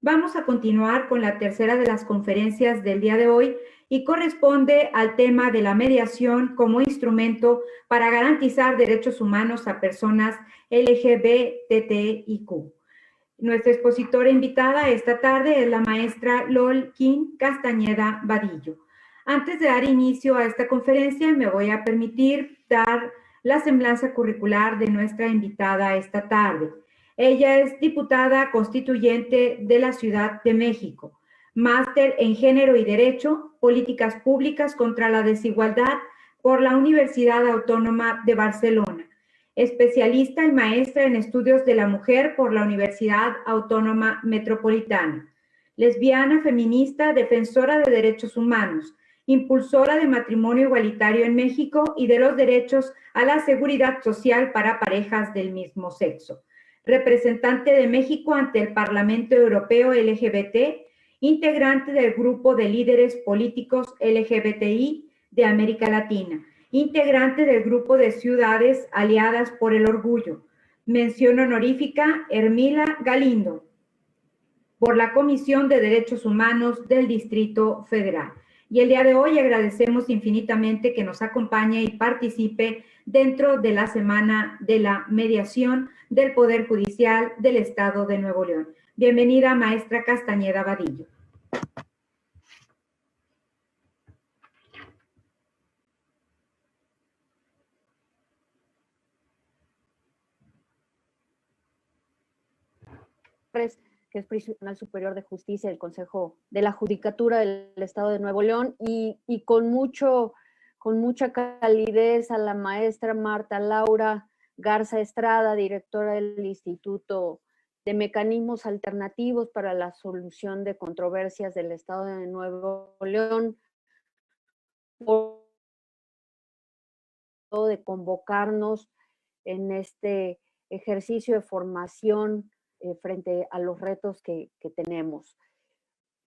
Vamos a continuar con la tercera de las conferencias del día de hoy y corresponde al tema de la mediación como instrumento para garantizar derechos humanos a personas LGBTIQ. Nuestra expositora invitada esta tarde es la maestra Lol King Castañeda Vadillo. Antes de dar inicio a esta conferencia, me voy a permitir dar la semblanza curricular de nuestra invitada esta tarde. Ella es diputada constituyente de la Ciudad de México, máster en Género y Derecho, Políticas Públicas contra la Desigualdad por la Universidad Autónoma de Barcelona, especialista y maestra en estudios de la mujer por la Universidad Autónoma Metropolitana, lesbiana, feminista, defensora de derechos humanos, impulsora de matrimonio igualitario en México y de los derechos a la seguridad social para parejas del mismo sexo, representante de México ante el Parlamento Europeo LGBT, integrante del grupo de líderes políticos LGBTI de América Latina, integrante del grupo de ciudades aliadas por el orgullo. Mención honorífica Hermila Galindo por la Comisión de Derechos Humanos del Distrito Federal. Y el día de hoy agradecemos infinitamente que nos acompañe y participe dentro de la Semana de la Mediación del Poder Judicial del Estado de Nuevo León. Bienvenida, maestra Castañeda Vadillo. Que es Tribunal Superior de Justicia del Consejo de la Judicatura del Estado de Nuevo León, y con mucha calidez a la maestra Marta Laura Garza Estrada, directora del Instituto de Mecanismos Alternativos para la Solución de Controversias del Estado de Nuevo León, de convocarnos en este ejercicio de formación frente a los retos que tenemos.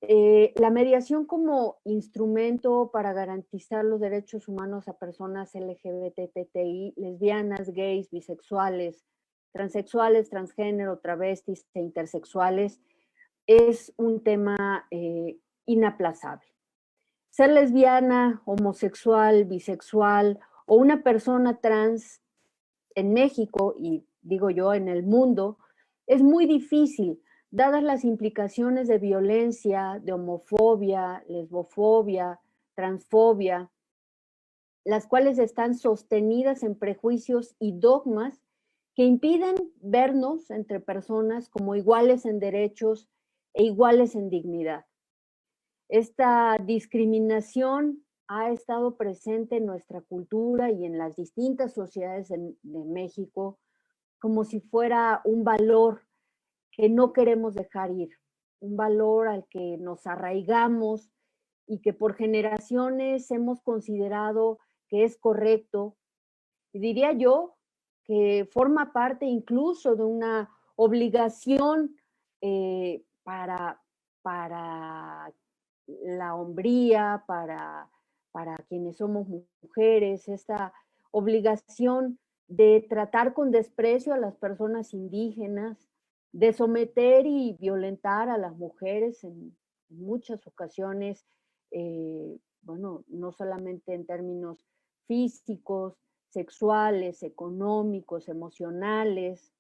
La mediación como instrumento para garantizar los derechos humanos a personas LGBTI, lesbianas, gays, bisexuales, transexuales, transgénero, travestis e intersexuales, es un tema inaplazable. Ser lesbiana, homosexual, bisexual o una persona trans en México, y digo yo en el mundo, es muy difícil, dadas las implicaciones de violencia, de homofobia, lesbofobia, transfobia, las cuales están sostenidas en prejuicios y dogmas que impiden vernos entre personas como iguales en derechos e iguales en dignidad. Esta discriminación ha estado presente en nuestra cultura y en las distintas sociedades de México como si fuera un valor que no queremos dejar ir, un valor al que nos arraigamos y que por generaciones hemos considerado que es correcto, y diría yo que forma parte incluso de una obligación para la hombría, para quienes somos mujeres, esta obligación de tratar con desprecio a las personas indígenas, de someter y violentar a las mujeres en muchas ocasiones, bueno, no solamente en términos físicos, sexuales, económicos, emocionales,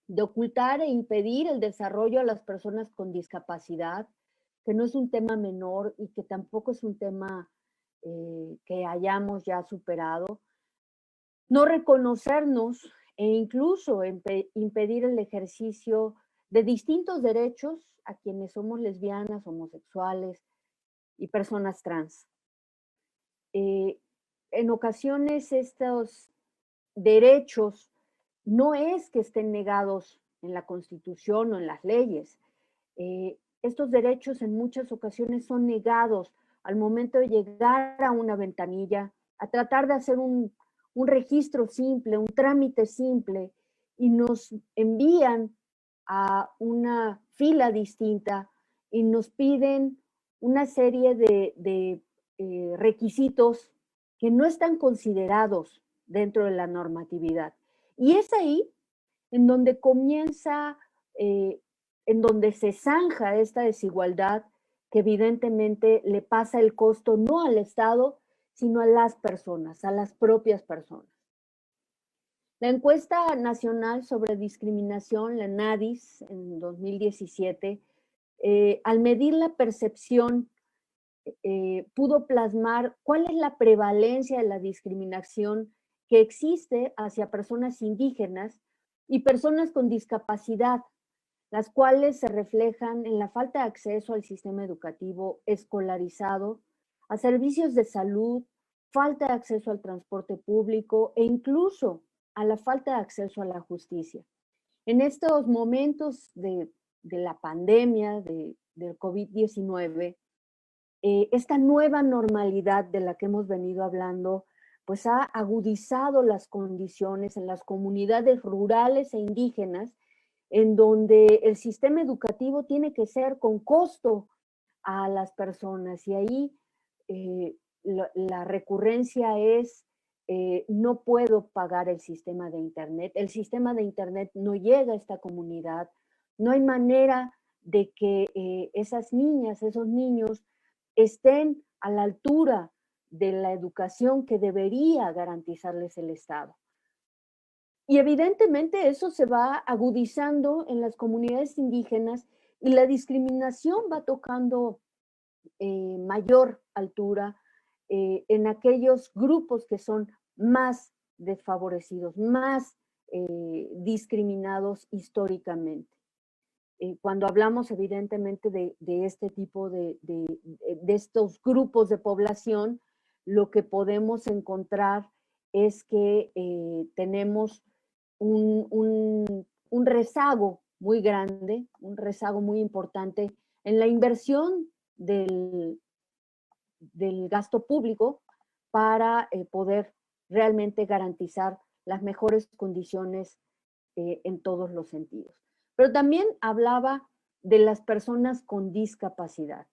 de ocultar e impedir el desarrollo a las personas con discapacidad, que no es un tema menor y que tampoco es un tema que hayamos ya superado, no reconocernos e incluso impedir el ejercicio de distintos derechos a quienes somos lesbianas, homosexuales y personas trans. En ocasiones estos derechos no es que estén negados en la Constitución o en las leyes. Estos derechos en muchas ocasiones son negados al momento de llegar a una ventanilla, a tratar de hacer un registro simple, un trámite simple, y nos envían a una fila distinta y nos piden una serie de requisitos que no están considerados dentro de la normatividad. Y es ahí en donde comienza en donde se zanja esta desigualdad que evidentemente le pasa el costo no al Estado, sino a las personas, a las propias personas. La encuesta nacional sobre discriminación, la NADIS, en 2017, al medir la percepción, pudo plasmar cuál es la prevalencia de la discriminación que existe hacia personas indígenas y personas con discapacidad, las cuales se reflejan en la falta de acceso al sistema educativo escolarizado, a servicios de salud, falta de acceso al transporte público e incluso a la falta de acceso a la justicia. En estos momentos de la pandemia del COVID-19, esta nueva normalidad de la que hemos venido hablando, pues ha agudizado las condiciones en las comunidades rurales e indígenas, en donde el sistema educativo tiene que ser con costo a las personas. Y ahí la recurrencia es, no puedo pagar el sistema de Internet no llega a esta comunidad, no hay manera de que esas niñas, esos niños estén a la altura de la educación que debería garantizarles el Estado. Y evidentemente eso se va agudizando en las comunidades indígenas y la discriminación va tocando mayor altura en aquellos grupos que son más desfavorecidos, más discriminados históricamente. Cuando hablamos evidentemente de este tipo de estos grupos de población, lo que podemos encontrar es que tenemos un rezago muy grande, un rezago muy importante en la inversión del gasto público para poder realmente garantizar las mejores condiciones en todos los sentidos. Pero también hablaba de las personas con discapacidad.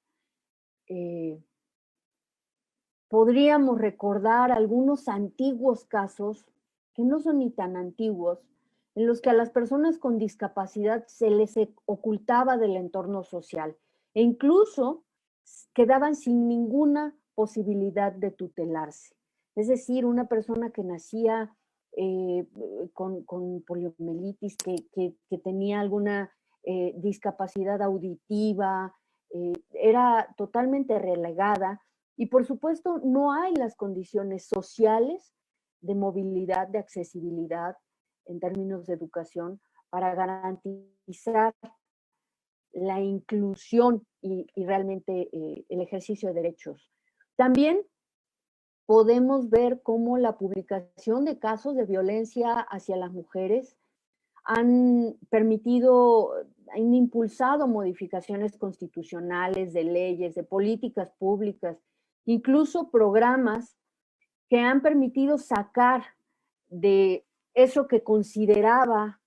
Podríamos recordar algunos antiguos casos, que no son ni tan antiguos, en los que a las personas con discapacidad se les ocultaba del entorno social e incluso quedaban sin ninguna posibilidad de tutelarse. Es decir, una persona que nacía con poliomielitis, que tenía alguna discapacidad auditiva, era totalmente relegada y por supuesto no hay las condiciones sociales de movilidad, de accesibilidad en términos de educación para garantizar la inclusión y realmente el ejercicio de derechos. También podemos ver cómo la publicación de casos de violencia hacia las mujeres han impulsado modificaciones constitucionales, de leyes, de políticas públicas, incluso programas que han permitido sacar de eso que consideraba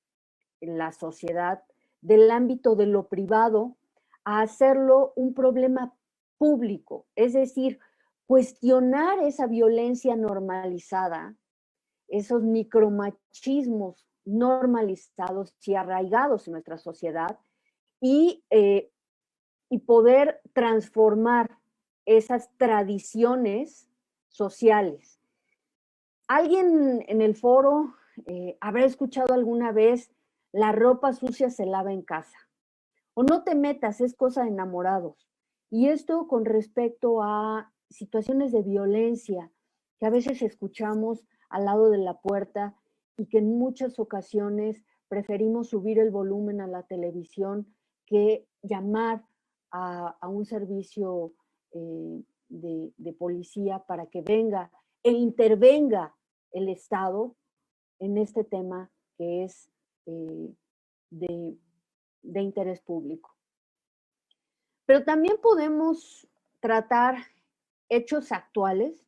la sociedad del ámbito de lo privado a hacerlo un problema público, es decir, cuestionar esa violencia normalizada, esos micromachismos normalizados y arraigados en nuestra sociedad y poder transformar esas tradiciones sociales. Alguien en el foro habrá escuchado alguna vez: la ropa sucia se lava en casa, o no te metas, es cosa de enamorados. Y esto con respecto a situaciones de violencia que a veces escuchamos al lado de la puerta y que en muchas ocasiones preferimos subir el volumen a la televisión que llamar a un servicio de policía para que venga e intervenga el Estado en este tema que es de interés público. Pero también podemos tratar hechos actuales,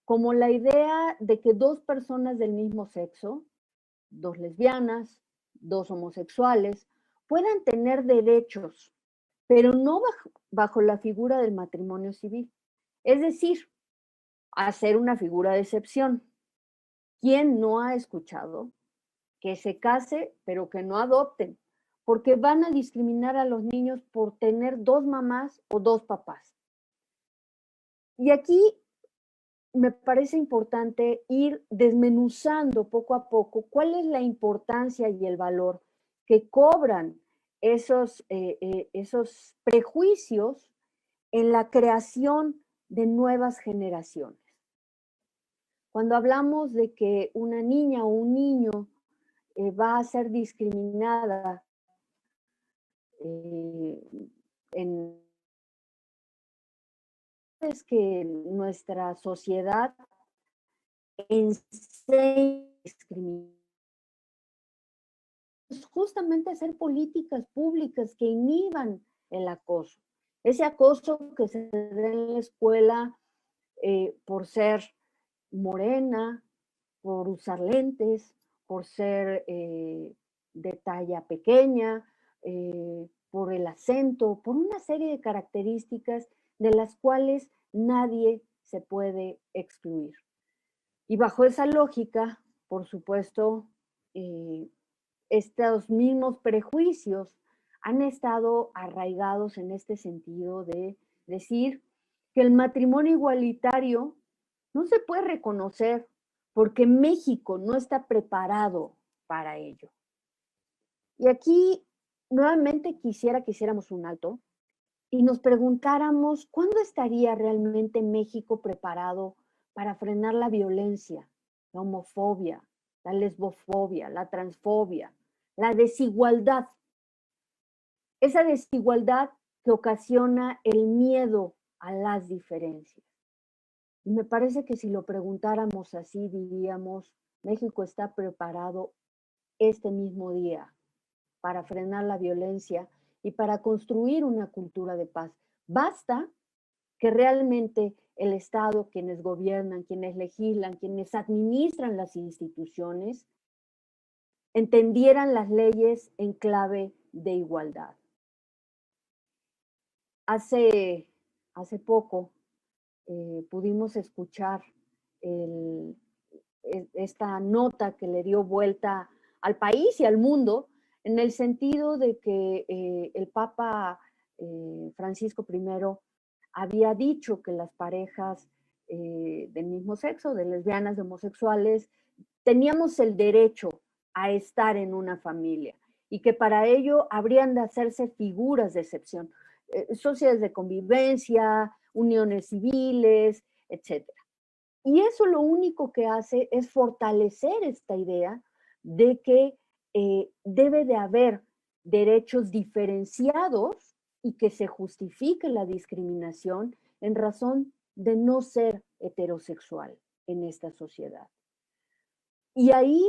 como la idea de que dos personas del mismo sexo, dos lesbianas, dos homosexuales, puedan tener derechos, pero no bajo la figura del matrimonio civil. Es decir, hacer una figura de excepción. ¿Quién no ha escuchado que se case, pero que no adopten? porque van a discriminar a los niños por tener 2 mamás o 2 papás. Y aquí me parece importante ir desmenuzando poco a poco cuál es la importancia y el valor que cobran esos prejuicios en la creación de nuevas generaciones. Cuando hablamos de que una niña o un niño va a ser discriminada en es que nuestra sociedad enseña discriminación, justamente hacer políticas públicas que inhiban el acoso. Ese acoso que se da en la escuela por ser morena, por usar lentes, por ser de talla pequeña, por el acento, por una serie de características de las cuales nadie se puede excluir. Y bajo esa lógica, por supuesto, estos mismos prejuicios han estado arraigados en este sentido de decir que el matrimonio igualitario no se puede reconocer porque México no está preparado para ello. Y aquí nuevamente quisiera que hiciéramos un alto y nos preguntáramos cuándo estaría realmente México preparado para frenar la violencia, la homofobia, la lesbofobia, la transfobia, la desigualdad. Esa desigualdad que ocasiona el miedo a las diferencias. Y me parece que si lo preguntáramos así, diríamos, México está preparado este mismo día para frenar la violencia y para construir una cultura de paz. Basta que realmente el Estado, quienes gobiernan, quienes legislan, quienes administran las instituciones, entendieran las leyes en clave de igualdad. Hace poco pudimos escuchar esta nota que le dio vuelta al país y al mundo, en el sentido de que el Papa Francisco I había dicho que las parejas del mismo sexo, de lesbianas, de homosexuales, teníamos el derecho a estar en una familia y que para ello habrían de hacerse figuras de excepción, sociedades de convivencia, uniones civiles, etcétera. Y eso lo único que hace es fortalecer esta idea de que debe de haber derechos diferenciados y que se justifique la discriminación en razón de no ser heterosexual en esta sociedad. Y ahí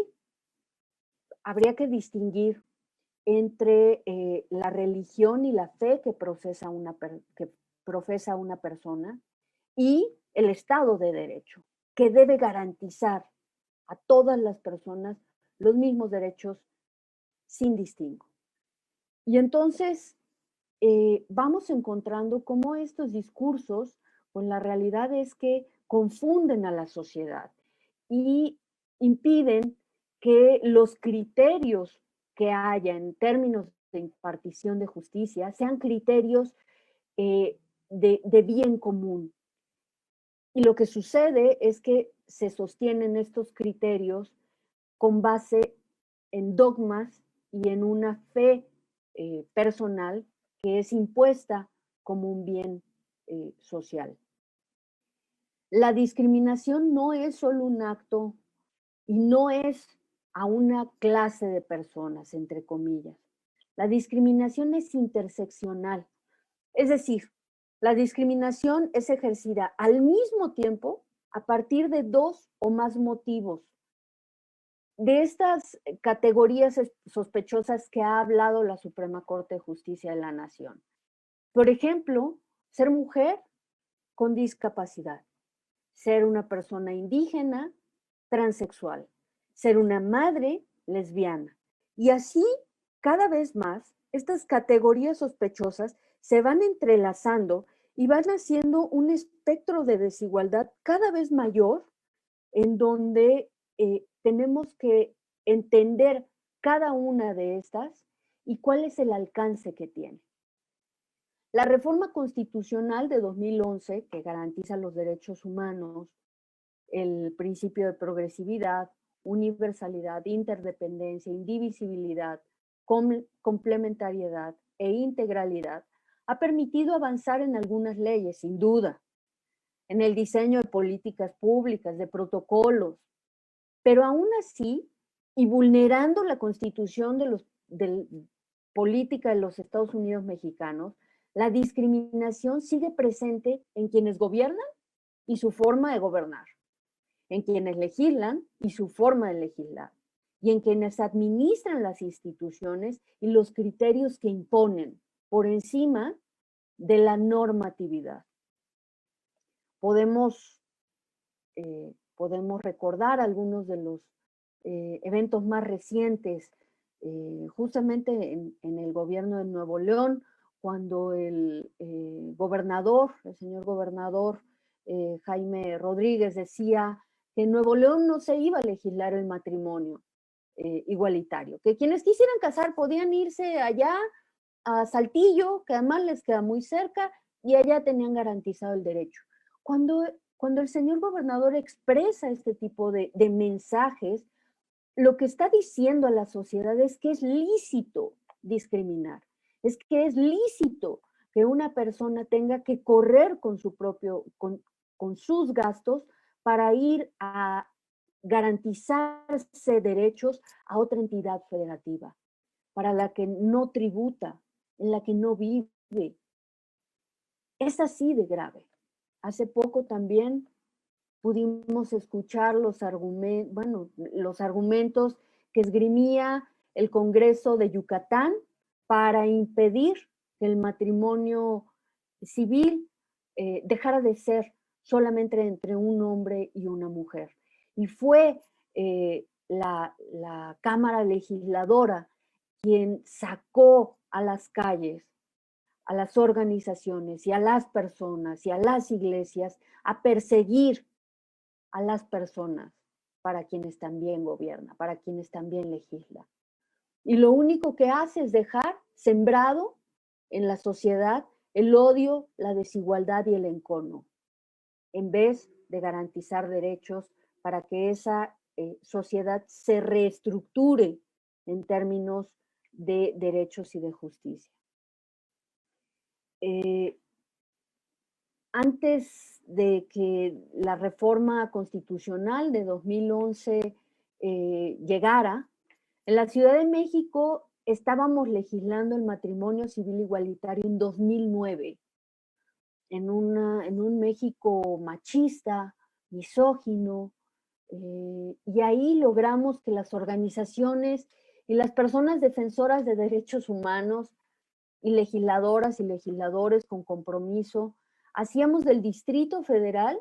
habría que distinguir entre la religión y la fe que profesa una persona y el Estado de Derecho, que debe garantizar a todas las personas los mismos derechos sin distingo. Y entonces vamos encontrando cómo estos discursos, pues la realidad es que confunden a la sociedad y impiden que los criterios que haya en términos de impartición de justicia sean criterios de bien común. Y lo que sucede es que se sostienen estos criterios con base en dogmas y en una fe personal que es impuesta como un bien social. La discriminación no es solo un acto y no es a una clase de personas, entre comillas. La discriminación es interseccional. Es decir, la discriminación es ejercida al mismo tiempo a partir de 2 o más motivos. De estas categorías sospechosas que ha hablado la Suprema Corte de Justicia de la Nación. Por ejemplo, ser mujer con discapacidad, ser una persona indígena, transexual, ser una madre lesbiana. Y así, cada vez más, estas categorías sospechosas se van entrelazando y van haciendo un espectro de desigualdad cada vez mayor, en donde tenemos que entender cada una de estas y cuál es el alcance que tiene. La reforma constitucional de 2011, que garantiza los derechos humanos, el principio de progresividad, universalidad, interdependencia, indivisibilidad, complementariedad e integralidad, ha permitido avanzar en algunas leyes, sin duda, en el diseño de políticas públicas, de protocolos, pero aún así, y vulnerando la Constitución de política de los Estados Unidos mexicanos, la discriminación sigue presente en quienes gobiernan y su forma de gobernar, en quienes legislan y su forma de legislar, y en quienes administran las instituciones y los criterios que imponen por encima de la normatividad. Podemos recordar algunos de los eventos más recientes, justamente en el gobierno de Nuevo León, cuando el señor gobernador Jaime Rodríguez decía que en Nuevo León no se iba a legislar el matrimonio igualitario, que quienes quisieran casar podían irse allá a Saltillo, que además les queda muy cerca, y allá tenían garantizado el derecho. Cuando el señor gobernador expresa este tipo de mensajes, lo que está diciendo a la sociedad es que es lícito discriminar, es que es lícito que una persona tenga que correr con sus gastos para ir a garantizarse derechos a otra entidad federativa, para la que no tributa, en la que no vive. Es así de grave. Hace poco también pudimos escuchar los argumentos que esgrimía el Congreso de Yucatán para impedir que el matrimonio civil dejara de ser solamente entre un hombre y una mujer. Y fue la Cámara Legisladora quien sacó a las calles a las organizaciones y a las personas y a las iglesias a perseguir a las personas para quienes también gobierna, para quienes también legisla. Y lo único que hace es dejar sembrado en la sociedad el odio, la desigualdad y el encono, en vez de garantizar derechos para que esa sociedad se reestructure en términos de derechos y de justicia. Antes de que la reforma constitucional de 2011 llegara, en la Ciudad de México estábamos legislando el matrimonio civil igualitario en 2009, en un México machista, misógino, y ahí logramos que las organizaciones y las personas defensoras de derechos humanos y legisladoras y legisladores con compromiso, hacíamos del Distrito Federal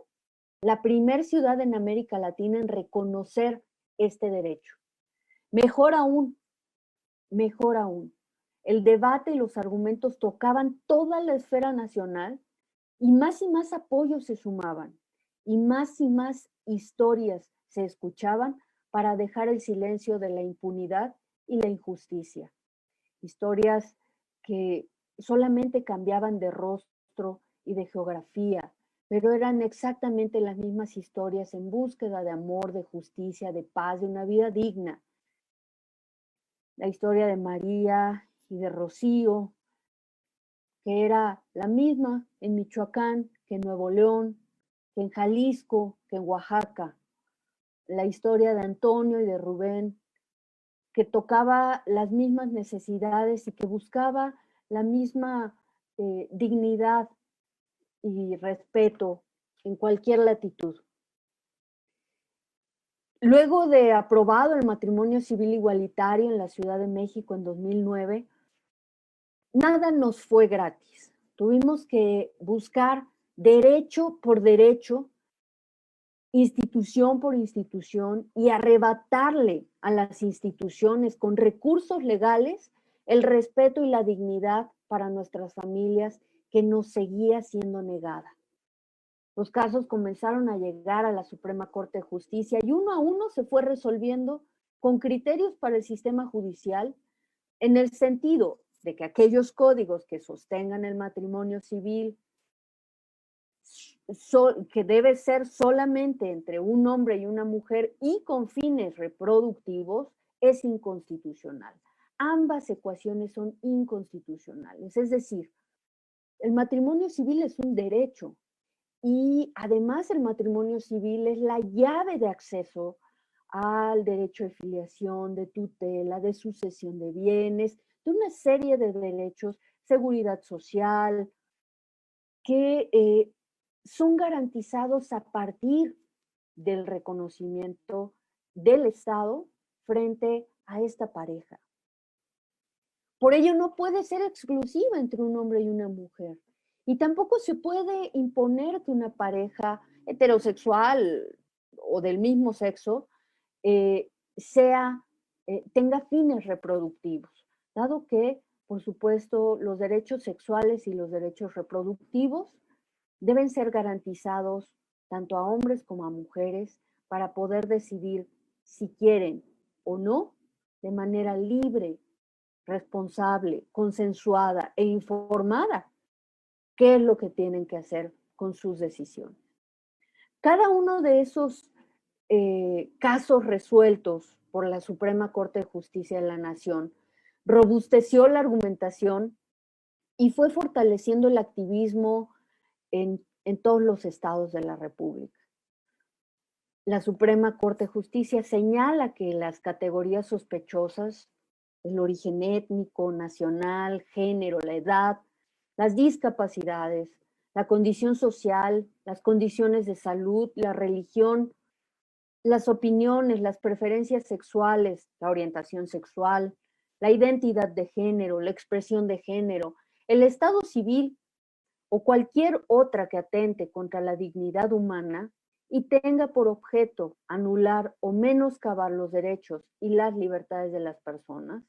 la primer ciudad en América Latina en reconocer este derecho. Mejor aún, el debate y los argumentos tocaban toda la esfera nacional y más apoyos se sumaban y más historias se escuchaban para dejar el silencio de la impunidad y la injusticia. Historias que solamente cambiaban de rostro y de geografía, pero eran exactamente las mismas historias en búsqueda de amor, de justicia, de paz, de una vida digna. La historia de María y de Rocío, que era la misma en Michoacán que en Nuevo León, que en Jalisco, que en Oaxaca. La historia de Antonio y de Rubén, que tocaba las mismas necesidades y que buscaba la misma dignidad y respeto en cualquier latitud. Luego de aprobado el matrimonio civil igualitario en la Ciudad de México en 2009, nada nos fue gratis. Tuvimos que buscar derecho por derecho, institución por institución, y arrebatarle a las instituciones con recursos legales el respeto y la dignidad para nuestras familias que nos seguía siendo negada. Los casos comenzaron a llegar a la Suprema Corte de Justicia y uno a uno se fue resolviendo con criterios para el sistema judicial, en el sentido de que aquellos códigos que sostengan el matrimonio civil, que debe ser solamente entre un hombre y una mujer y con fines reproductivos, es inconstitucional. Ambas ecuaciones son inconstitucionales. Es decir, el matrimonio civil es un derecho y además el matrimonio civil es la llave de acceso al derecho de filiación, de tutela, de sucesión de bienes, de una serie de derechos, seguridad social, que son garantizados a partir del reconocimiento del Estado frente a esta pareja. Por ello no puede ser exclusiva entre un hombre y una mujer. Y tampoco se puede imponer que una pareja heterosexual o del mismo sexo tenga fines reproductivos, dado que, por supuesto, los derechos sexuales y los derechos reproductivos deben ser garantizados tanto a hombres como a mujeres para poder decidir si quieren o no, de manera libre, responsable, consensuada e informada, qué es lo que tienen que hacer con sus decisiones. Cada uno de esos casos resueltos por la Suprema Corte de Justicia de la Nación robusteció la argumentación y fue fortaleciendo el activismo en todos los estados de la República. La Suprema Corte de Justicia señala que las categorías sospechosas, el origen étnico, nacional, género, la edad, las discapacidades, la condición social, las condiciones de salud, la religión, las opiniones, las preferencias sexuales, la orientación sexual, la identidad de género, la expresión de género, el estado civil o cualquier otra que atente contra la dignidad humana y tenga por objeto anular o menoscabar los derechos y las libertades de las personas,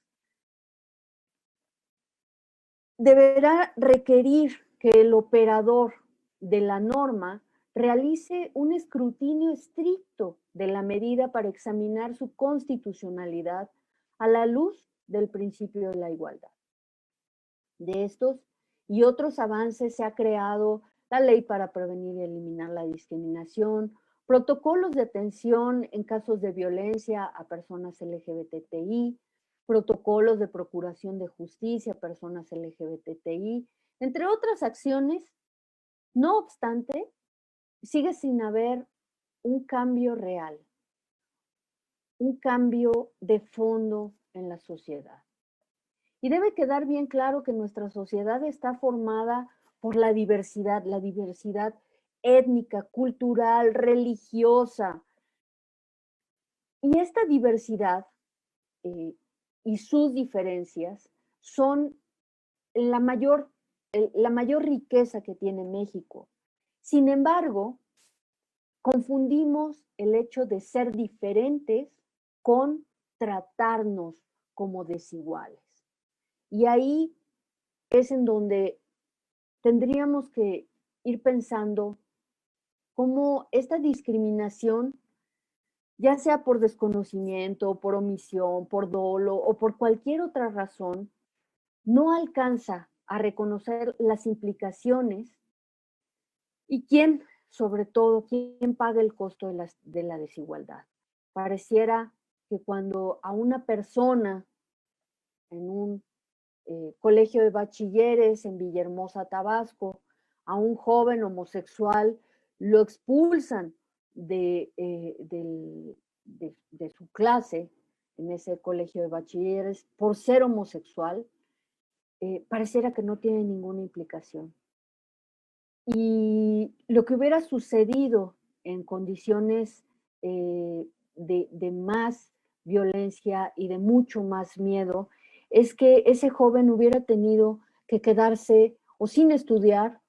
deberá requerir que el operador de la norma realice un escrutinio estricto de la medida para examinar su constitucionalidad a la luz del principio de la igualdad. De estos y otros avances se ha creado la Ley para Prevenir y Eliminar la Discriminación, protocolos de atención en casos de violencia a personas LGBTI, protocolos de procuración de justicia a personas LGBTI, entre otras acciones. No obstante, sigue sin haber un cambio real, un cambio de fondo en la sociedad. Y debe quedar bien claro que nuestra sociedad está formada por la diversidad étnica, cultural, religiosa. Y esta diversidad y sus diferencias son la mayor riqueza que tiene México. Sin embargo, confundimos el hecho de ser diferentes con tratarnos como desiguales. Y ahí es en donde tendríamos que ir pensando cómo esta discriminación, ya sea por desconocimiento, por omisión, por dolo o por cualquier otra razón, no alcanza a reconocer las implicaciones y quién, sobre todo, quién paga el costo de la desigualdad. Pareciera que cuando a una persona en un colegio de bachilleres en Villahermosa, Tabasco, a un joven homosexual lo expulsan de su clase en ese colegio de bachilleres por ser homosexual, pareciera que no tiene ninguna implicación. Y lo que hubiera sucedido en condiciones de más violencia y de mucho más miedo es que ese joven hubiera tenido que quedarse o sin estudiar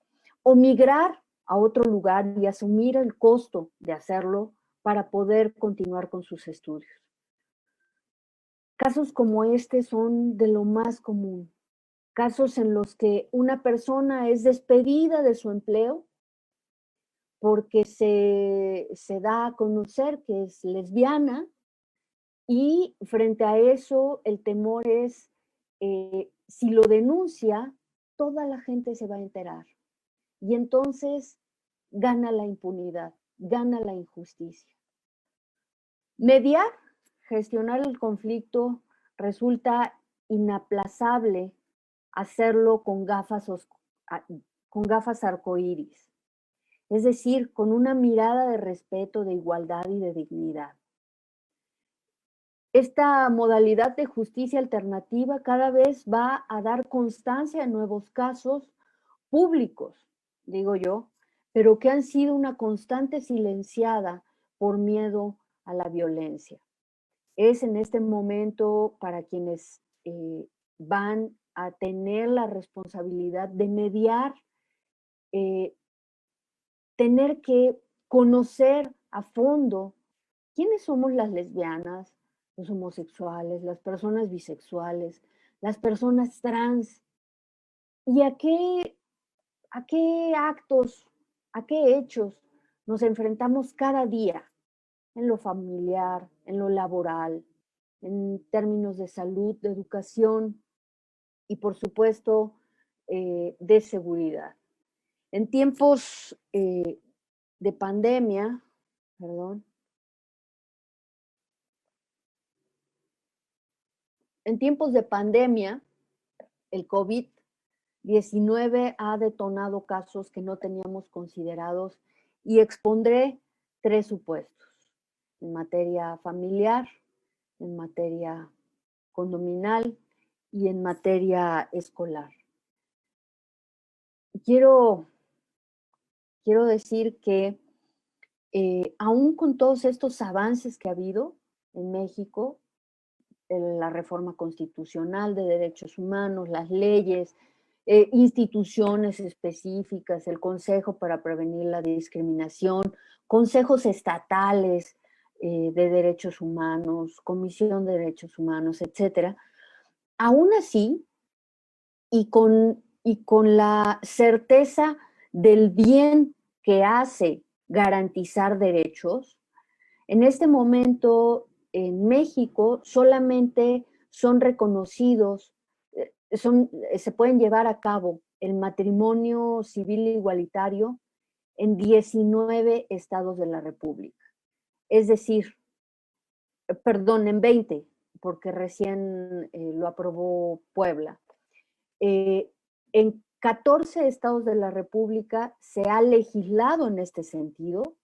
o migrar a otro lugar y asumir el costo de hacerlo para poder continuar con sus estudios. Casos como este son de lo más común. Casos en los que una persona es despedida de su empleo porque se da a conocer que es lesbiana y frente a eso el temor es si lo denuncia, toda la gente se va a enterar. Y entonces gana la impunidad, gana la injusticia. Mediar, gestionar el conflicto, resulta inaplazable hacerlo con gafas arcoíris. Es decir, con una mirada de respeto, de igualdad y de dignidad. Esta modalidad de justicia alternativa cada vez va a dar constancia en nuevos casos públicos, digo yo, pero que han sido una constante silenciada por miedo a la violencia. Es en este momento para quienes van a tener la responsabilidad de mediar, tener que conocer a fondo quiénes somos las lesbianas, los homosexuales, las personas bisexuales, las personas trans, y a qué actos, a qué hechos nos enfrentamos cada día, en lo familiar, en lo laboral, en términos de salud, de educación y, por supuesto, de seguridad. En tiempos de pandemia, en tiempos de pandemia, el COVID-19 ha detonado casos que no teníamos considerados y expondré 3 supuestos: en materia familiar, en materia condominal y en materia escolar. Quiero decir que aún con todos estos avances que ha habido en México, la reforma constitucional de derechos humanos, las leyes, instituciones específicas, el Consejo para Prevenir la Discriminación, consejos estatales de derechos humanos, Comisión de Derechos Humanos, etcétera. Aún así, y con la certeza del bien que hace garantizar derechos, en este momento en México solamente son reconocidos, se pueden llevar a cabo el matrimonio civil igualitario en 19 estados de la República. Es decir, perdón, en 20, porque recién lo aprobó Puebla. En 14 estados de la República se ha legislado en este sentido,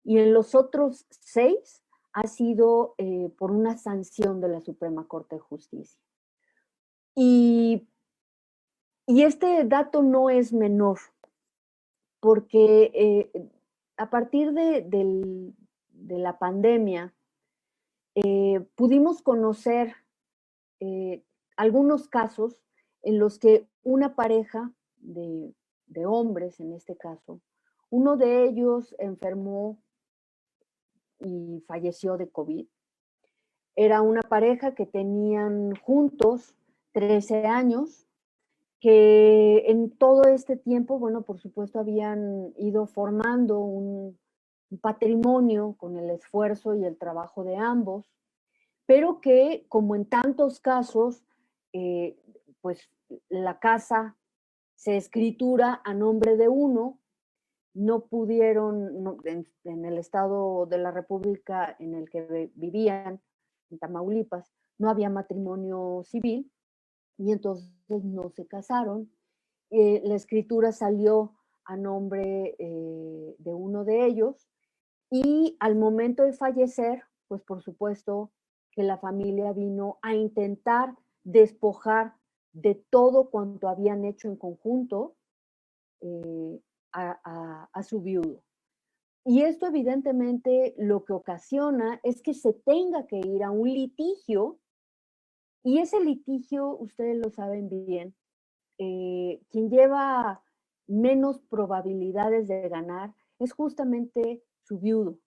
y en los otros 6 ha sido por una sanción de la Suprema Corte de Justicia. Y este dato no es menor, porque a partir de la pandemia pudimos conocer algunos casos en los que una pareja de hombres, en este caso, uno de ellos enfermó y falleció de COVID. Era una pareja que tenían juntos 13 años, que en todo este tiempo, bueno, por supuesto, habían ido formando un patrimonio con el esfuerzo y el trabajo de ambos, pero que, como en tantos casos, pues la casa se escritura a nombre de uno, no pudieron, en el estado de la República en el que vivían, en Tamaulipas, no había matrimonio civil, y entonces no se casaron. La escritura salió a nombre de uno de ellos, y al momento de fallecer, pues por supuesto que la familia vino a intentar despojar de todo cuanto habían hecho en conjunto a su viudo. Y esto evidentemente lo que ocasiona es que se tenga que ir a un litigio, y ese litigio, ustedes lo saben bien, quien lleva menos probabilidades de ganar es justamente su viudo.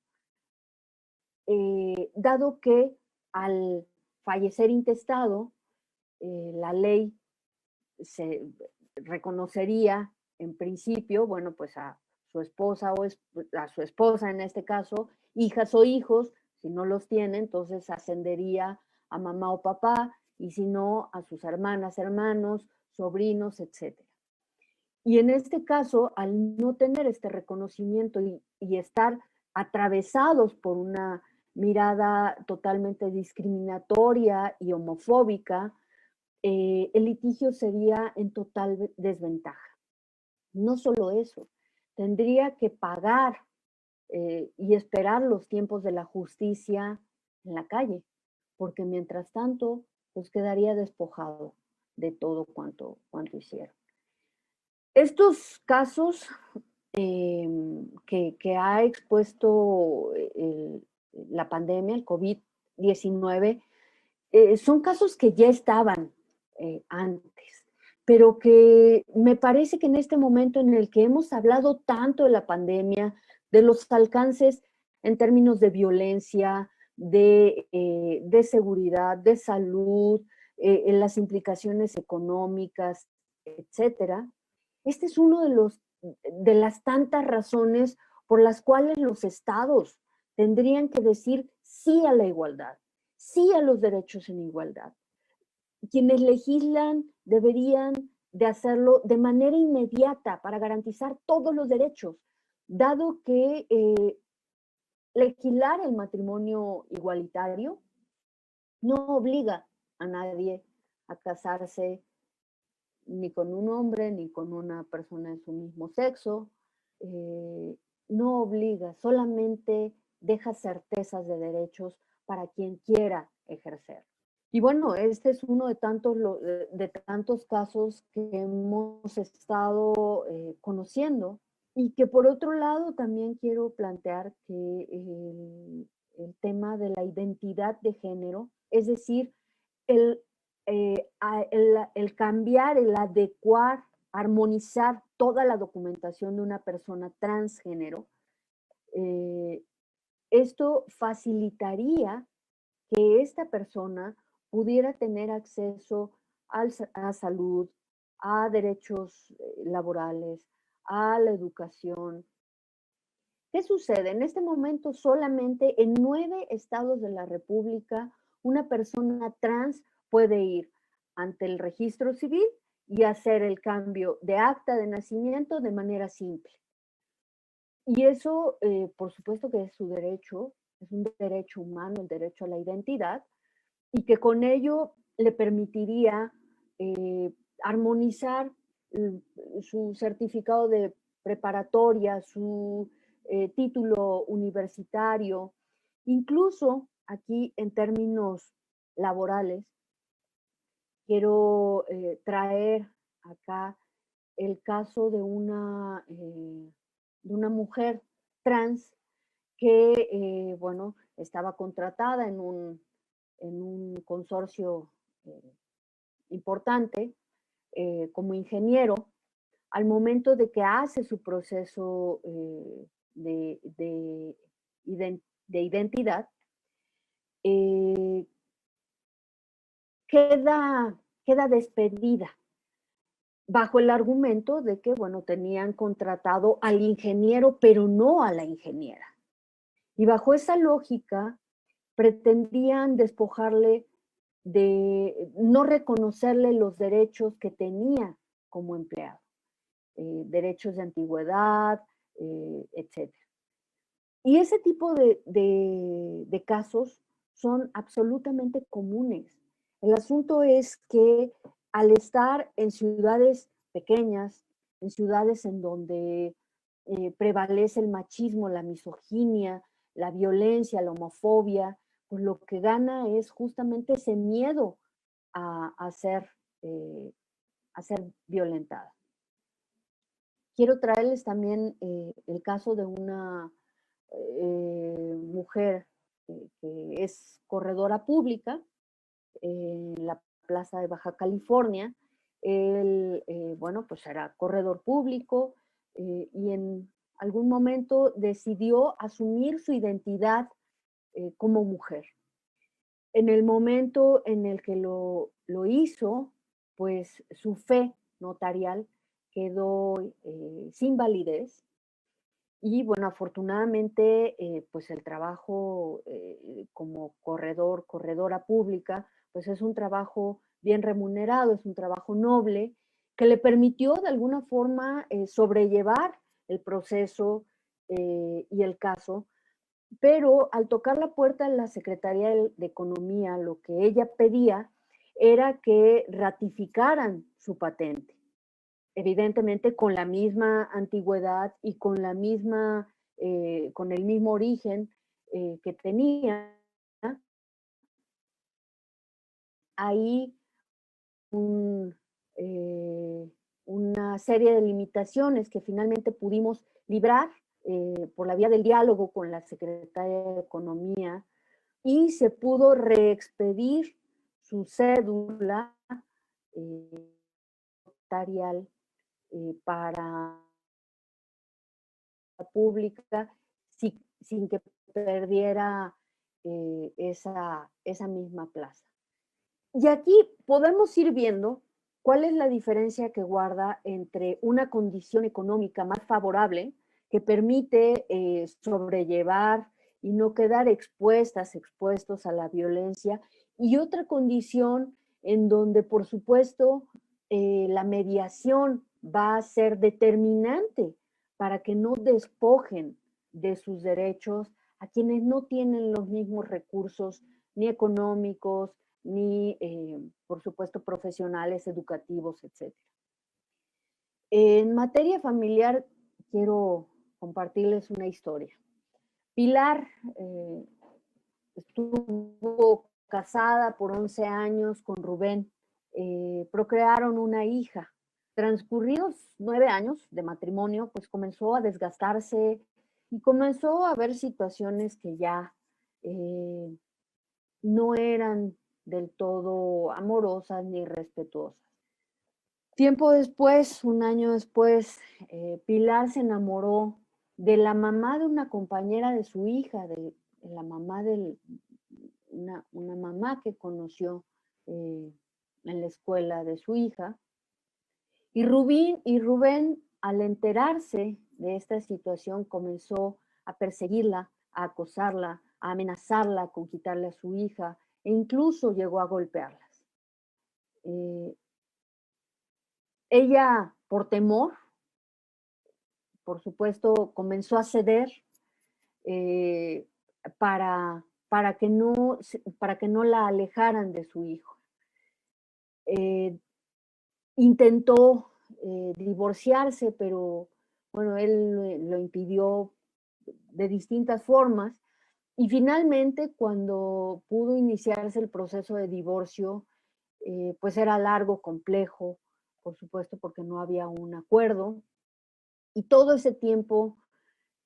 Dado que al fallecer intestado, la ley se reconocería en principio, bueno, pues a su esposa o a su esposa en este caso, hijas o hijos, si no los tiene, entonces ascendería a mamá o papá, y si no, a sus hermanas, hermanos, sobrinos, etcétera. Y en este caso, al no tener este reconocimiento y estar atravesados por una mirada totalmente discriminatoria y homofóbica, el litigio sería en total desventaja. No solo eso, tendría que pagar y esperar los tiempos de la justicia en la calle, porque mientras tanto, pues quedaría despojado de todo cuanto hicieron. Estos casos que ha expuesto la pandemia, el COVID-19, son casos que ya estaban antes, pero que me parece que en este momento en el que hemos hablado tanto de la pandemia, de los alcances en términos de violencia, de seguridad, de salud, en las implicaciones económicas, etcétera, este es uno de las tantas razones por las cuales los estados tendrían que decir sí a la igualdad, sí a los derechos en igualdad. Quienes legislan deberían de hacerlo de manera inmediata para garantizar todos los derechos, dado que legislar el matrimonio igualitario no obliga a nadie a casarse ni con un hombre, ni con una persona de su mismo sexo, no obliga, solamente deja certezas de derechos para quien quiera ejercer. Y bueno, este es uno de tantos casos que hemos estado conociendo y que por otro lado también quiero plantear que el tema de la identidad de género, es decir, el cambiar, el adecuar, armonizar toda la documentación de una persona transgénero, esto facilitaría que esta persona pudiera tener acceso a salud, a derechos laborales, a la educación. ¿Qué sucede? En este momento solamente en 9 estados de la República una persona trans puede ir ante el registro civil y hacer el cambio de acta de nacimiento de manera simple. Y eso, por supuesto que es su derecho, es un derecho humano, el derecho a la identidad, y que con ello le permitiría armonizar su certificado de preparatoria, su título universitario, incluso aquí en términos laborales, quiero traer acá el caso de una mujer trans que, bueno, estaba contratada en un consorcio importante como ingeniero. Al momento de que hace su proceso de identidad, queda despedida bajo el argumento de que, bueno, tenían contratado al ingeniero, pero no a la ingeniera. Y bajo esa lógica, pretendían despojarle de no reconocerle los derechos que tenía como empleado, derechos de antigüedad, etc. Y ese tipo de casos son absolutamente comunes. El asunto es que al estar en ciudades pequeñas, en ciudades en donde prevalece el machismo, la misoginia, la violencia, la homofobia, pues lo que gana es justamente ese miedo a ser violentada. Quiero traerles también el caso de una mujer que es corredora pública en la Plaza de Baja California. Él, bueno, pues era corredor público y en algún momento decidió asumir su identidad como mujer. En el momento en el que lo hizo, pues su fe notarial quedó sin validez. Y bueno, afortunadamente, pues el trabajo como corredora pública, pues es un trabajo bien remunerado, es un trabajo noble, que le permitió de alguna forma sobrellevar el proceso y el caso, pero al tocar la puerta de la Secretaría de Economía, lo que ella pedía era que ratificaran su patente, evidentemente con la misma antigüedad y con la misma, con el mismo origen que tenía. Ahí un, una serie de limitaciones que finalmente pudimos librar por la vía del diálogo con la Secretaría de Economía, y se pudo reexpedir su cédula notarial para la pública sin que perdiera esa misma plaza. Y aquí podemos ir viendo cuál es la diferencia que guarda entre una condición económica más favorable que permite sobrellevar y no quedar expuestos a la violencia, y otra condición en donde, por supuesto, la mediación va a ser determinante para que no despojen de sus derechos a quienes no tienen los mismos recursos ni económicos, ni, por supuesto, profesionales, educativos, etc. En materia familiar, quiero compartirles una historia. Pilar estuvo casada por 11 años con Rubén. Procrearon una hija. Transcurridos 9 años de matrimonio, pues comenzó a desgastarse y comenzó a haber situaciones que ya no eran del todo amorosas ni respetuosas. Tiempo después, un año después, Pilar se enamoró de la mamá de una compañera de su hija, de la mamá de una mamá que conoció en la escuela de su hija. Y Rubén, al enterarse de esta situación, comenzó a perseguirla, a acosarla, a amenazarla con quitarle a su hija, e incluso llegó a golpearlas. Ella, por temor, por supuesto, comenzó a ceder para que no la alejaran de su hijo. Intentó divorciarse, pero bueno, él lo impidió de distintas formas, y finalmente, cuando pudo iniciarse el proceso de divorcio, pues era largo, complejo, por supuesto, porque no había un acuerdo, y todo ese tiempo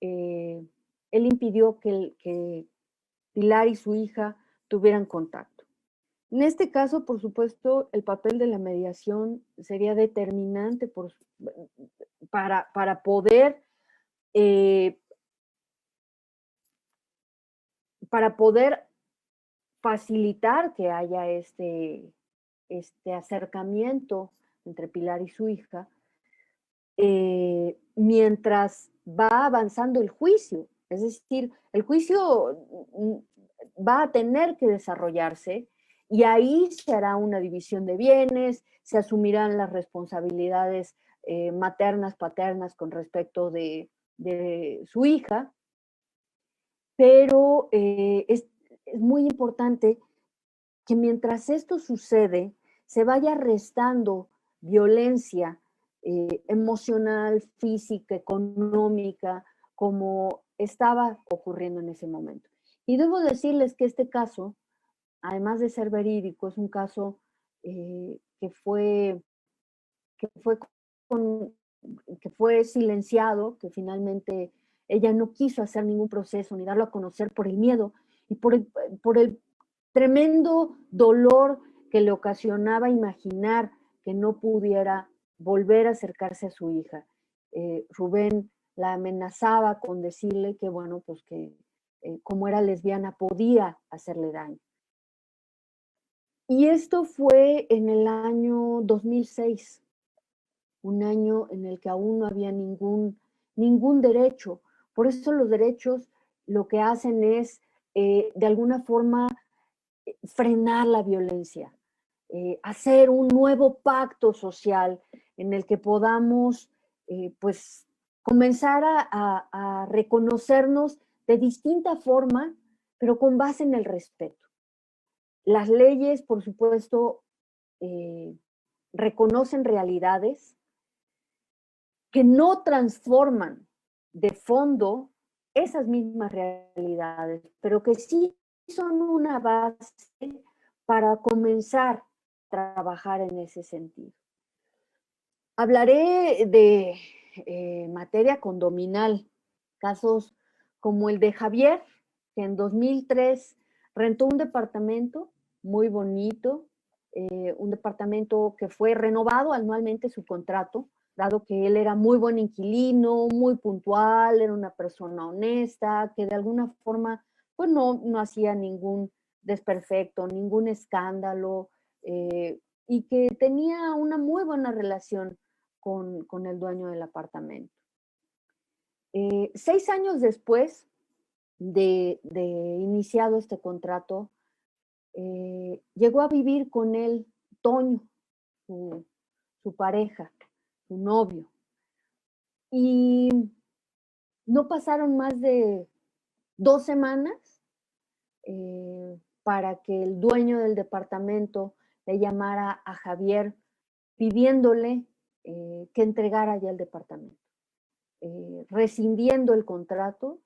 él impidió que Pilar y su hija tuvieran contacto. En este caso, por supuesto, el papel de la mediación sería determinante para poder facilitar que haya este acercamiento entre Pilar y su hija, mientras va avanzando el juicio. Es decir, el juicio va a tener que desarrollarse, y ahí se hará una división de bienes, se asumirán las responsabilidades maternas, paternas con respecto de su hija, pero es muy importante que mientras esto sucede, se vaya restando violencia emocional, física, económica, como estaba ocurriendo en ese momento. Y debo decirles que este caso, además de ser verídico, es un caso que fue silenciado, que finalmente ella no quiso hacer ningún proceso ni darlo a conocer por el miedo y por el tremendo dolor que le ocasionaba imaginar que no pudiera volver a acercarse a su hija. Rubén la amenazaba con decirle que, bueno, pues que como era lesbiana podía hacerle daño. Y esto fue en el año 2006, un año en el que aún no había ningún derecho. Por eso los derechos lo que hacen es, de alguna forma, frenar la violencia, hacer un nuevo pacto social en el que podamos pues comenzar a reconocernos de distinta forma, pero con base en el respeto. Las leyes, por supuesto, reconocen realidades que no transforman de fondo esas mismas realidades, pero que sí son una base para comenzar a trabajar en ese sentido. Hablaré de materia condominal, casos como el de Javier, que en 2003 rentó un departamento muy bonito, un departamento que fue renovado anualmente su contrato, dado que él era muy buen inquilino, muy puntual, era una persona honesta, que de alguna forma pues no hacía ningún desperfecto, ningún escándalo, y que tenía una muy buena relación con el dueño del apartamento. 6 años después de iniciado este contrato, llegó a vivir con él Toño, su pareja, su novio. Y no pasaron más de 2 semanas para que el dueño del departamento le llamara a Javier pidiéndole que entregara ya el departamento, rescindiendo el contrato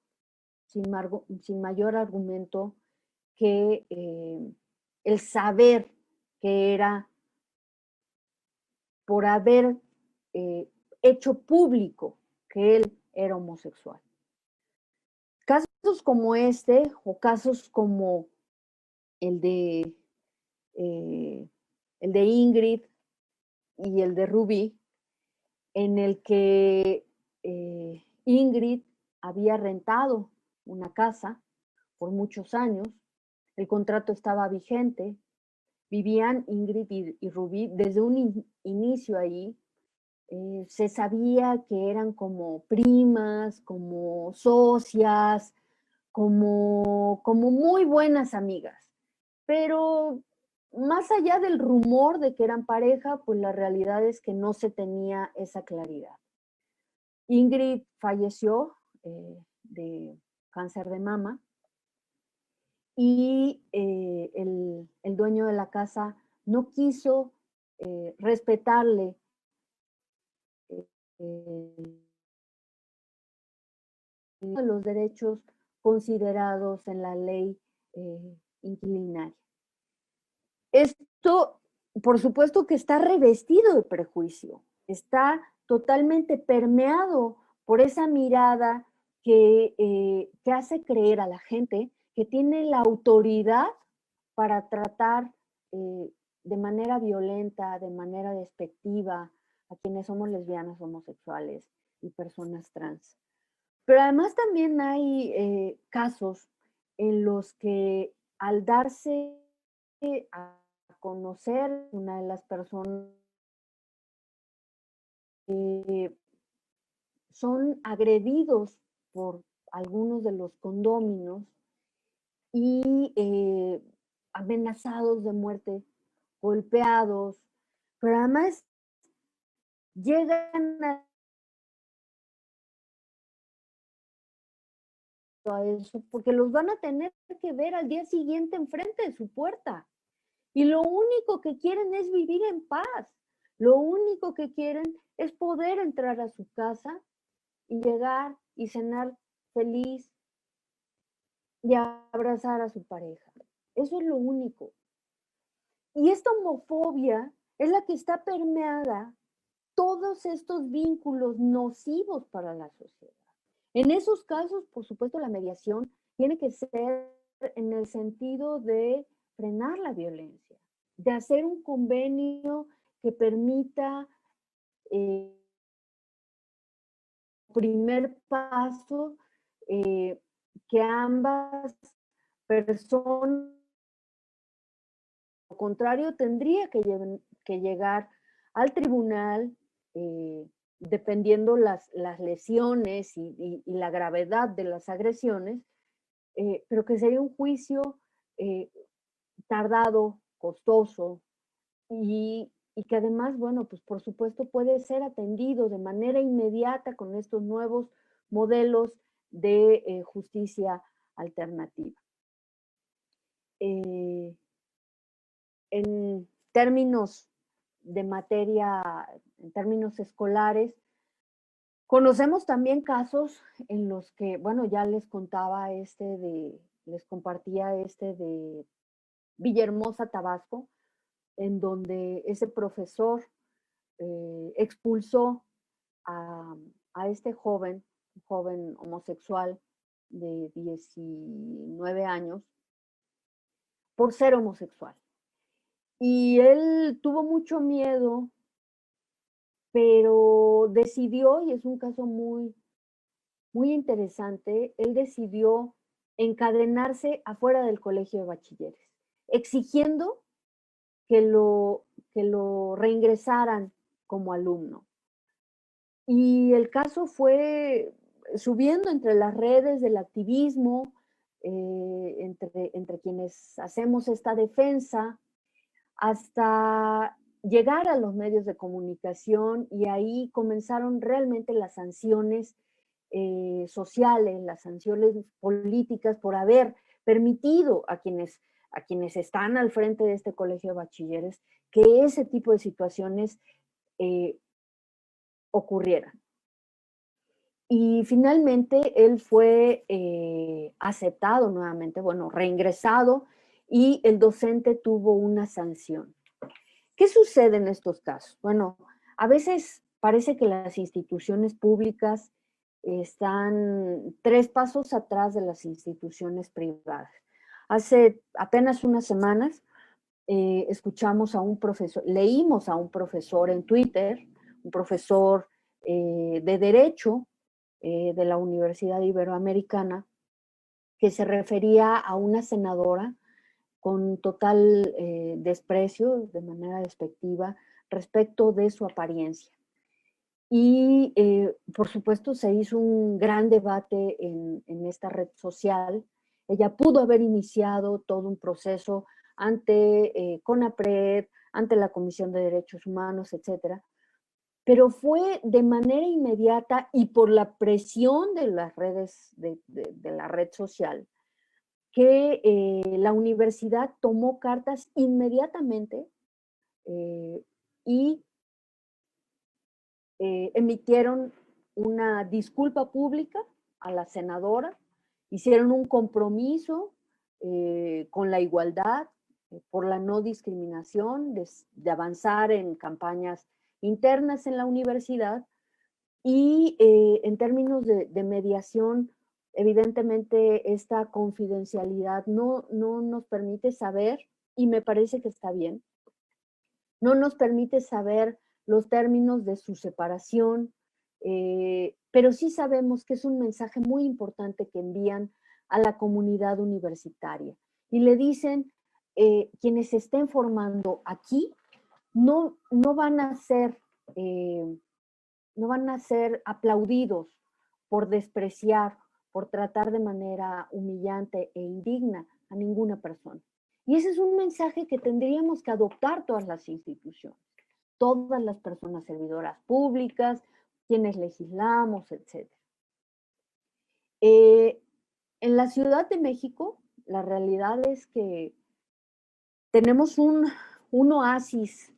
sin mayor argumento que el saber que era por haber hecho público que él era homosexual. Casos como este, o casos como el de Ingrid y el de Rubí, en el que Ingrid había rentado una casa por muchos años, el contrato estaba vigente, vivían Ingrid y Rubí desde un inicio ahí, se sabía que eran como primas, como socias, como muy buenas amigas, pero más allá del rumor de que eran pareja, pues la realidad es que no se tenía esa claridad. Ingrid falleció de cáncer de mama y el dueño de la casa no quiso respetarle los derechos considerados en la ley inquilinaria. Esto, por supuesto que está revestido de prejuicio, está totalmente permeado por esa mirada que hace creer a la gente que tiene la autoridad para tratar de manera violenta, de manera despectiva a quienes somos lesbianas, homosexuales y personas trans. Pero además también hay casos en los que al darse a conocer una de las personas son agredidos por algunos de los condóminos y amenazados de muerte, golpeados, pero además llegan a eso porque los van a tener que ver al día siguiente enfrente de su puerta. Y lo único que quieren es vivir en paz. Lo único que quieren es poder entrar a su casa y llegar y cenar feliz y abrazar a su pareja. Eso es lo único. Y esta homofobia es la que está permeada todos estos vínculos nocivos para la sociedad. En esos casos, por supuesto, la mediación tiene que ser en el sentido de frenar la violencia, de hacer un convenio que permita primer paso que ambas personas, lo contrario, tendría que llegar al tribunal dependiendo las lesiones y la gravedad de las agresiones, pero que sería un juicio tardado, costoso y que además, bueno, pues por supuesto puede ser atendido de manera inmediata con estos nuevos modelos de justicia alternativa. En términos de materia, en términos escolares, conocemos también casos en los que, bueno, ya les contaba les compartía de Villahermosa, Tabasco, en donde ese profesor expulsó a, a este joven, un joven homosexual de 19 años, por ser homosexual. Y él tuvo mucho miedo, pero decidió, y es un caso muy, muy interesante, él decidió encadenarse afuera del colegio de bachilleres, exigiendo que lo reingresaran como alumno. Y el caso fue subiendo entre las redes del activismo, entre quienes hacemos esta defensa, hasta llegar a los medios de comunicación, y ahí comenzaron realmente las sanciones sociales, las sanciones políticas por haber permitido a quienes están al frente de este colegio de bachilleres que ese tipo de situaciones ocurrieran. Y finalmente él fue aceptado nuevamente, bueno, reingresado, y el docente tuvo una sanción. ¿Qué sucede en estos casos? Bueno, a veces parece que las instituciones públicas están 3 pasos atrás de las instituciones privadas. Hace apenas unas semanas escuchamos a un profesor, leímos a un profesor en Twitter, un profesor de Derecho de la Universidad Iberoamericana, que se refería a una senadora con total desprecio, de manera despectiva, respecto de su apariencia. Y por supuesto se hizo un gran debate en esta red social. Ella pudo haber iniciado todo un proceso ante CONAPRED, ante la Comisión de Derechos Humanos, etcétera, pero fue de manera inmediata y por la presión de las redes, de la red social, que la universidad tomó cartas inmediatamente y emitieron una disculpa pública a la senadora, hicieron un compromiso con la igualdad, por la no discriminación, de avanzar en campañas internas en la universidad, y en términos de mediación, evidentemente esta confidencialidad no nos permite saber, y me parece que está bien, no nos permite saber los términos de su separación, pero sí sabemos que es un mensaje muy importante que envían a la comunidad universitaria. Y le dicen, quienes se estén formando aquí no van a ser aplaudidos por despreciar, por tratar de manera humillante e indigna a ninguna persona. Y ese es un mensaje que tendríamos que adoptar todas las instituciones, todas las personas servidoras públicas, quienes legislamos, etc. En la Ciudad de México, la realidad es que tenemos un oasis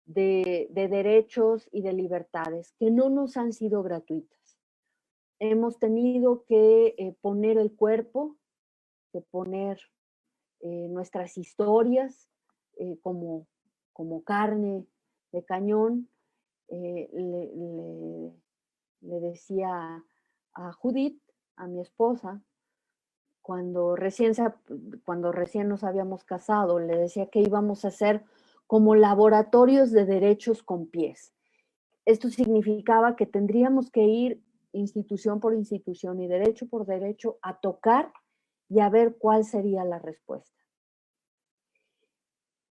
de derechos y de libertades que no nos han sido gratuitas. Hemos tenido que poner el cuerpo, que poner nuestras historias como carne de cañón. Le decía a Judith, a mi esposa, cuando recién nos habíamos casado, le decía que íbamos a hacer como laboratorios de derechos con pies. Esto significaba que tendríamos que ir institución por institución y derecho por derecho a tocar y a ver cuál sería la respuesta.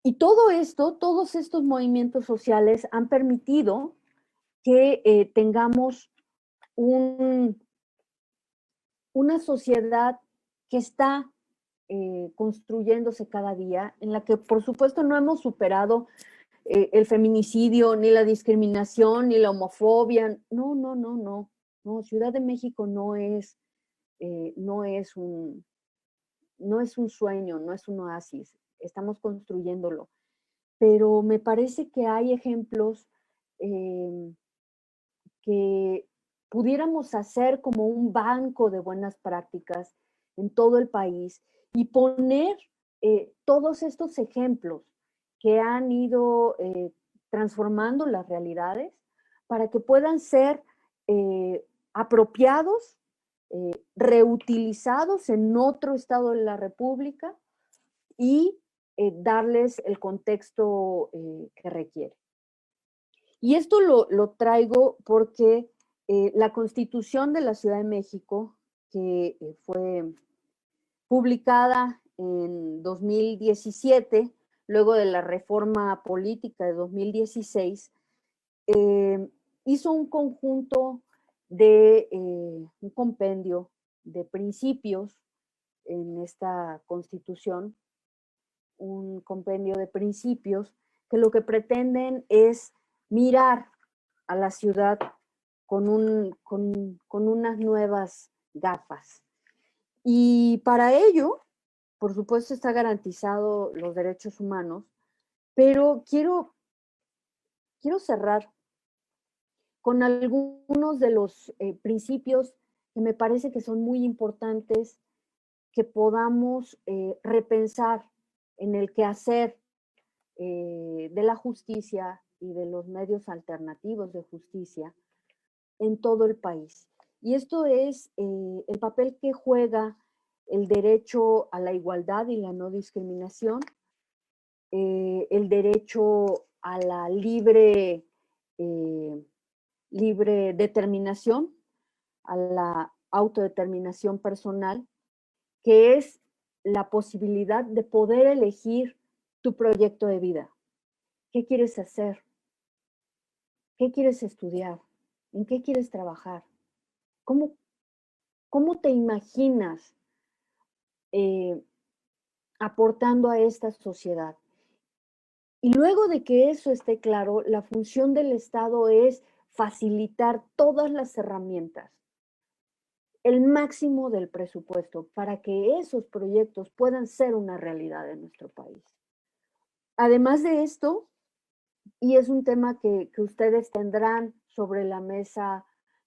Y todo esto, todos estos movimientos sociales han permitido que tengamos una sociedad que está construyéndose cada día, en la que por supuesto no hemos superado el feminicidio, ni la discriminación, ni la homofobia. No, no, no, no. No, Ciudad de México no es un sueño, no es un oasis. Estamos construyéndolo. Pero me parece que hay ejemplos que pudiéramos hacer como un banco de buenas prácticas en todo el país y poner todos estos ejemplos que han ido transformando las realidades para que puedan ser apropiados, reutilizados en otro estado de la República y darles el contexto que requiere. Y esto lo traigo porque la Constitución de la Ciudad de México, que fue publicada en 2017, luego de la reforma política de 2016, hizo un conjunto de un compendio de principios en esta Constitución, un compendio de principios que lo que pretenden es mirar a la ciudad con unas nuevas gafas. Y para ello, por supuesto, está garantizado los derechos humanos, pero quiero cerrar con algunos de los principios que me parece que son muy importantes que podamos repensar en el quehacer de la justicia y de los medios alternativos de justicia en todo el país. Y esto es el papel que juega el derecho a la igualdad y la no discriminación, el derecho a la libre determinación, a la autodeterminación personal, que es la posibilidad de poder elegir tu proyecto de vida. ¿Qué quieres hacer? ¿Qué quieres estudiar? ¿En qué quieres trabajar? ¿Cómo te imaginas aportando a esta sociedad? Y luego de que eso esté claro, la función del Estado es facilitar todas las herramientas, el máximo del presupuesto para que esos proyectos puedan ser una realidad en nuestro país. Además de esto, y es un tema que ustedes tendrán sobre la mesa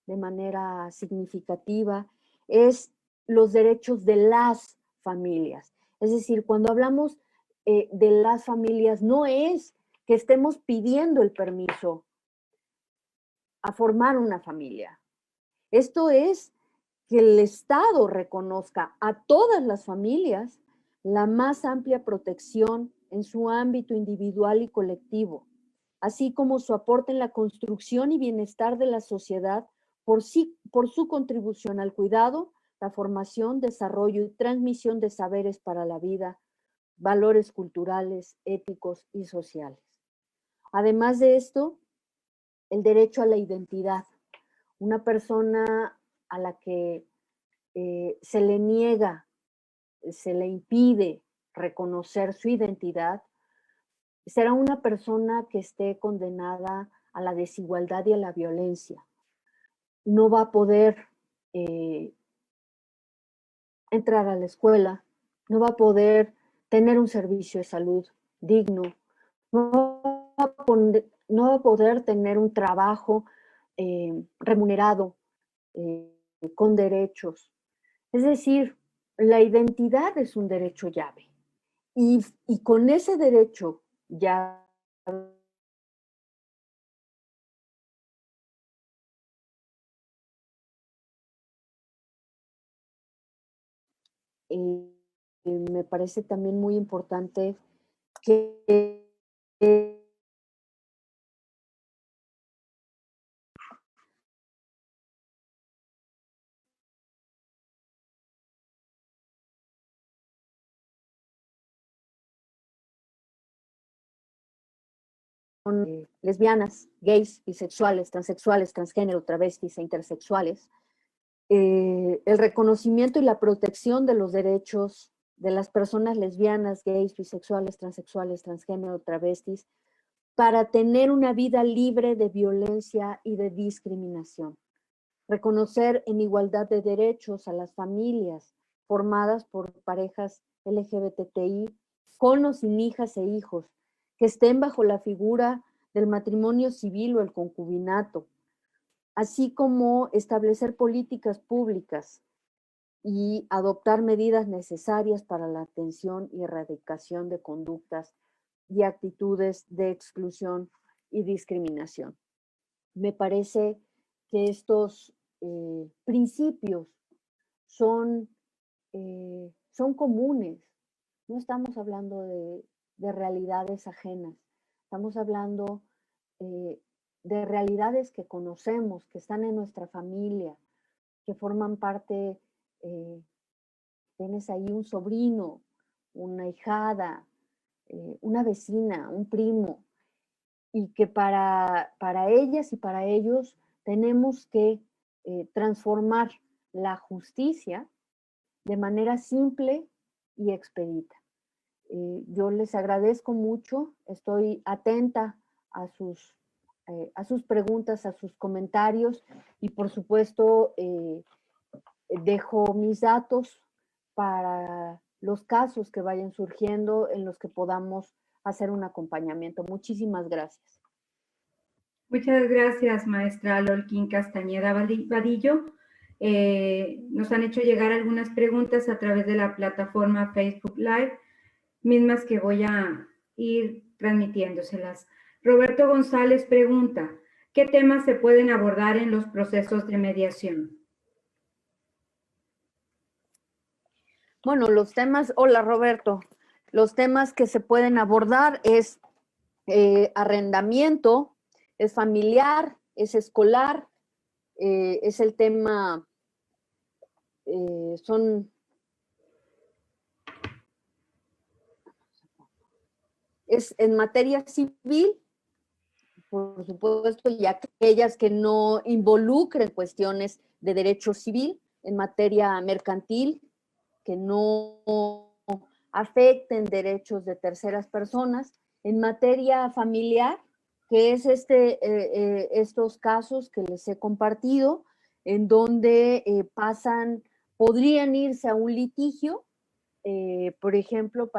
de manera significativa, es los derechos de las familias. Es decir, cuando hablamos de las familias, no es que estemos pidiendo el permiso a formar una familia. Esto es que el Estado reconozca a todas las familias la más amplia protección en su ámbito individual y colectivo, así como su aporte en la construcción y bienestar de la sociedad por su contribución al cuidado, la formación, desarrollo y transmisión de saberes para la vida, valores culturales, éticos y sociales. Además de esto, el derecho a la identidad. Una persona a la que se le niega, se le impide reconocer su identidad, será una persona que esté condenada a la desigualdad y a la violencia. No va a poder entrar a la escuela, no va a poder tener un servicio de salud digno, no va a poder tener un trabajo remunerado, con derechos. Es decir, la identidad es un derecho llave. Y con ese derecho llave me parece también muy importante que lesbianas, gays, bisexuales, transexuales, transgénero, travestis e intersexuales, el reconocimiento y la protección de los derechos de las personas lesbianas, gays, bisexuales, transexuales, transgénero, travestis, para tener una vida libre de violencia y de discriminación. Reconocer en igualdad de derechos a las familias formadas por parejas LGBTI, con o sin hijas e hijos, que estén bajo la figura del matrimonio civil o el concubinato, así como establecer políticas públicas y adoptar medidas necesarias para la atención y erradicación de conductas y actitudes de exclusión y discriminación. Me parece que estos principios son comunes. No estamos hablando de realidades ajenas, estamos hablando de realidades que conocemos, que están en nuestra familia, que forman parte. Tienes ahí un sobrino, una ahijada, una vecina, un primo, y que para ellas y para ellos tenemos que transformar la justicia de manera simple y expedita. Yo les agradezco mucho, estoy atenta a sus preguntas, a sus comentarios, y por supuesto dejo mis datos para los casos que vayan surgiendo en los que podamos hacer un acompañamiento. Muchísimas gracias. Muchas gracias, maestra Lolkin Castañeda Vadillo. Nos han hecho llegar algunas preguntas a través de la plataforma Facebook Live, mismas que voy a ir transmitiéndoselas. Roberto González pregunta, ¿qué temas se pueden abordar en los procesos de mediación? Bueno, los temas, hola Roberto, los temas que se pueden abordar es arrendamiento, es familiar, es escolar, es el tema, es en materia civil, por supuesto, y aquellas que no involucren cuestiones de derecho civil, en materia mercantil, que no afecten derechos de terceras personas, en materia familiar, que es estos casos que les he compartido, en donde podrían irse a un litigio, por ejemplo,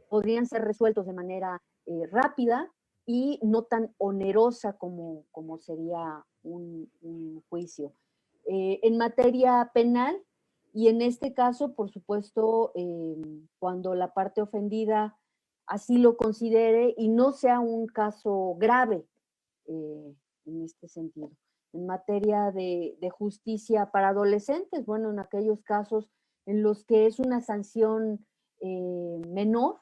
podrían ser resueltos de manera rápida y no tan onerosa como sería un juicio. En materia penal, y en este caso, por supuesto, cuando la parte ofendida así lo considere y no sea un caso grave en este sentido. En materia de justicia para adolescentes, bueno, en aquellos casos en los que es una sanción menor,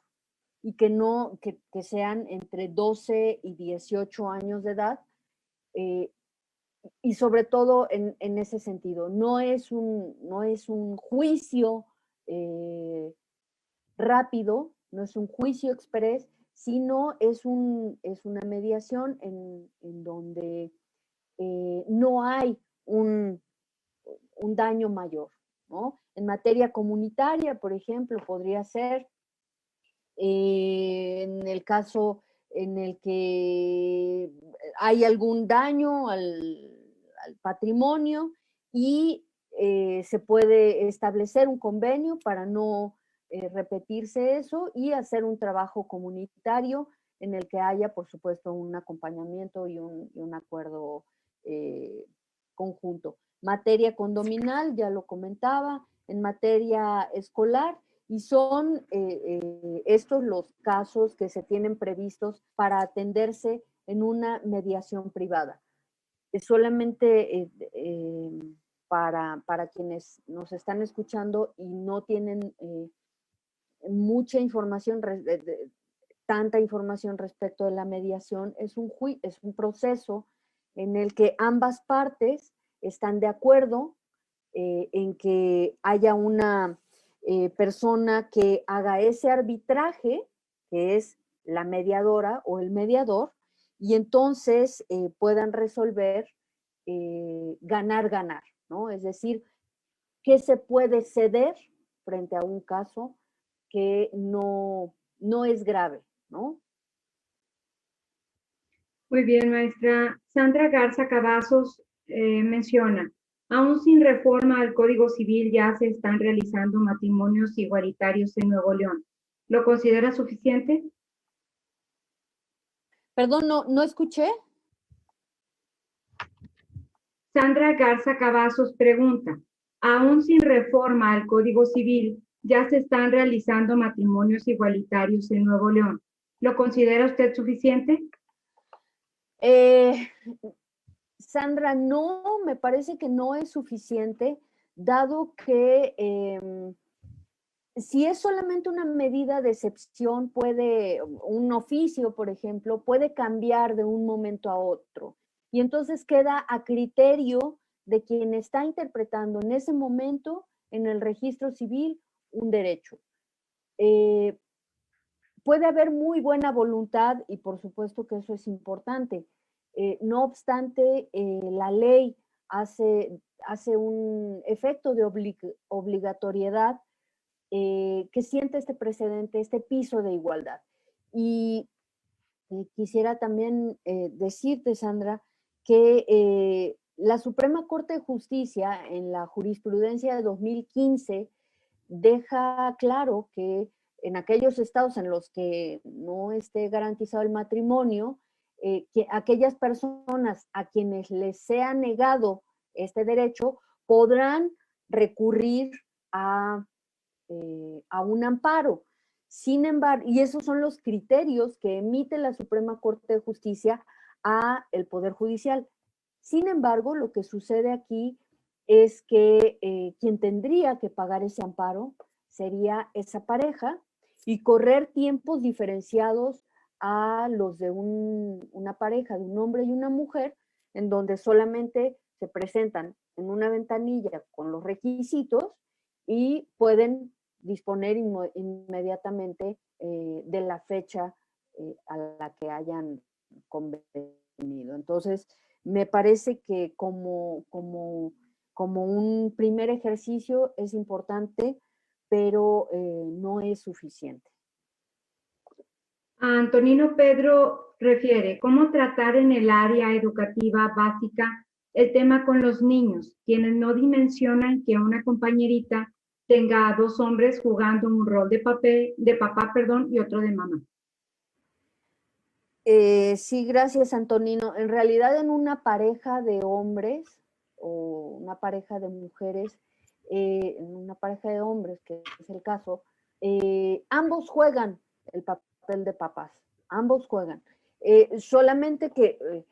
y que sean entre 12 y 18 años de edad, y sobre todo en ese sentido, no es un juicio rápido, no es un juicio express, sino es una mediación en donde no hay un daño mayor, ¿no? En materia comunitaria, por ejemplo, podría ser en el caso en el que hay algún daño al patrimonio y se puede establecer un convenio para no repetirse eso y hacer un trabajo comunitario en el que haya, por supuesto, un acompañamiento y un acuerdo conjunto. Materia condominal, ya lo comentaba, en materia escolar, y son estos los casos que se tienen previstos para atenderse en una mediación privada. Solamente para quienes nos están escuchando y no tienen mucha información, tanta información respecto de la mediación, es un proceso en el que ambas partes están de acuerdo en que haya una persona que haga ese arbitraje, que es la mediadora o el mediador, y entonces puedan resolver ganar, ¿no? Es decir, ¿qué se puede ceder frente a un caso que no es grave, ¿no? Muy bien, maestra. Sandra Garza Cavazos menciona, aún sin reforma al Código Civil ya se están realizando matrimonios igualitarios en Nuevo León. ¿Lo considera suficiente? Perdón, no escuché. Sandra Garza Cavazos pregunta, aún sin reforma al Código Civil ya se están realizando matrimonios igualitarios en Nuevo León. ¿Lo considera usted suficiente? Sandra, no, me parece que no es suficiente, dado que si es solamente una medida de excepción, un oficio, por ejemplo, puede cambiar de un momento a otro. Y entonces queda a criterio de quien está interpretando en ese momento en el registro civil un derecho. Puede haber muy buena voluntad y por supuesto que eso es importante. No obstante, la ley hace un efecto de obligatoriedad que siente este precedente, este piso de igualdad. Y quisiera también decirte, Sandra, que la Suprema Corte de Justicia en la jurisprudencia de 2015 deja claro que en aquellos estados en los que no esté garantizado el matrimonio, que aquellas personas a quienes les sea negado este derecho podrán recurrir a un amparo. Sin embargo, y esos son los criterios que emite la Suprema Corte de Justicia a el Poder Judicial. Sin embargo, lo que sucede aquí es que quien tendría que pagar ese amparo sería esa pareja y correr tiempos diferenciados a los de una pareja de un hombre y una mujer, en donde solamente se presentan en una ventanilla con los requisitos y pueden disponer inmediatamente de la fecha a la que hayan convenido. Entonces, me parece que como un primer ejercicio es importante, pero no es suficiente. Antonino Pedro refiere, ¿cómo tratar en el área educativa básica el tema con los niños, quienes no dimensionan que una compañerita tenga a dos hombres jugando un rol de papá, y otro de mamá? Sí, gracias, Antonino. En realidad, en una pareja de hombres o una pareja de mujeres, en una pareja de hombres, que es el caso, ambos juegan el papel de papás, ambos juegan. Solamente que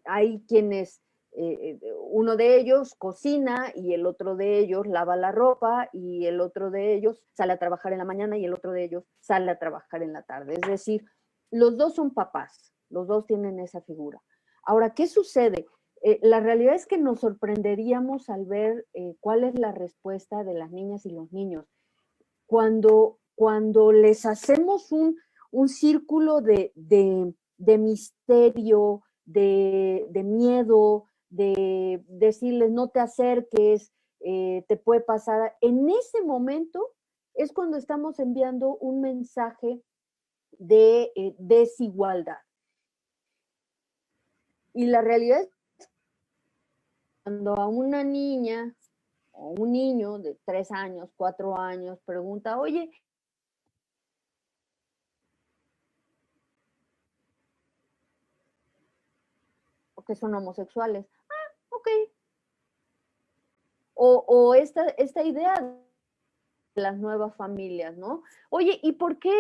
hay quienes, uno de ellos cocina y el otro de ellos lava la ropa y el otro de ellos sale a trabajar en la mañana y el otro de ellos sale a trabajar en la tarde. Es decir, los dos son papás, los dos tienen esa figura. Ahora, ¿qué sucede? La realidad es que nos sorprenderíamos al ver cuál es la respuesta de las niñas y los niños. Cuando les hacemos un círculo de misterio, de miedo, de decirles no te acerques, te puede pasar. En ese momento es cuando estamos enviando un mensaje de desigualdad. Y la realidad es que cuando a una niña o un niño de 3 años, 4 años pregunta, oye, que son homosexuales. Ah, ok. O esta idea de las nuevas familias, ¿no? Oye, ¿y por qué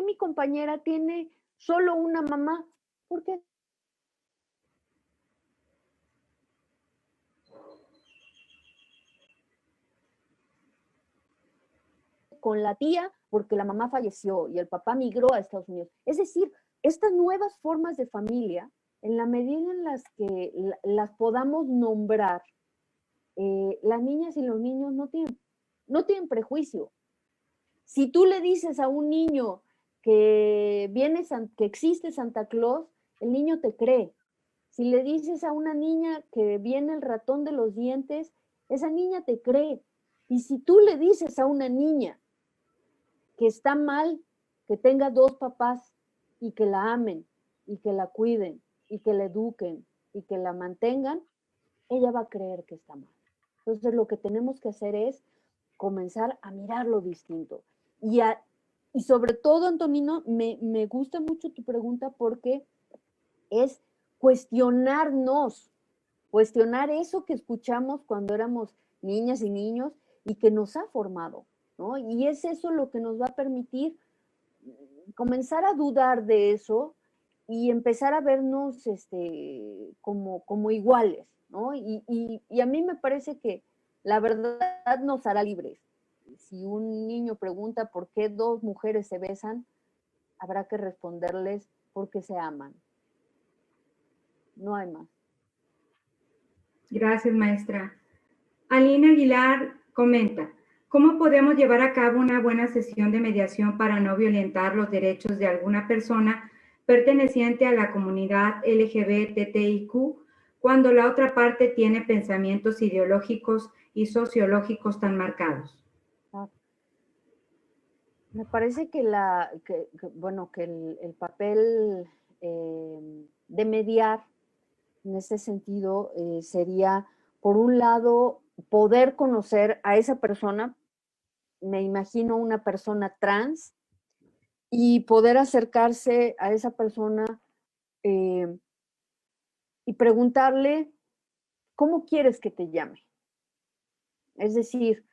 mi compañera tiene solo una mamá? ¿Por qué? Con la tía, porque la mamá falleció y el papá migró a Estados Unidos. Es decir, estas nuevas formas de familia, en la medida en las que las podamos nombrar, las niñas y los niños no tienen prejuicio. Si tú le dices a un niño que que existe Santa Claus, el niño te cree. Si le dices a una niña que viene el ratón de los dientes, esa niña te cree. Y si tú le dices a una niña que está mal que tenga dos papás y que la amen y que la cuiden y que la eduquen y que la mantengan, ella va a creer que está mal. Entonces lo que tenemos que hacer es comenzar a mirarlo distinto. Y sobre todo, Antonino, me gusta mucho tu pregunta porque es cuestionarnos, cuestionar eso que escuchamos cuando éramos niñas y niños y que nos ha formado, ¿no? Y es eso lo que nos va a permitir comenzar a dudar de eso y empezar a vernos como iguales, ¿no? Y a mí me parece que la verdad nos hará libres. Si un niño pregunta por qué dos mujeres se besan, habrá que responderles porque se aman. No hay más. Gracias, maestra. Aline Aguilar comenta, ¿cómo podemos llevar a cabo una buena sesión de mediación para no violentar los derechos de alguna persona perteneciente a la comunidad LGBTIQ cuando la otra parte tiene pensamientos ideológicos y sociológicos tan marcados? Me parece que el papel de mediar en este sentido sería, por un lado, poder conocer a esa persona, me imagino una persona trans, y poder acercarse a esa persona y preguntarle, ¿cómo quieres que te llame? Es decir,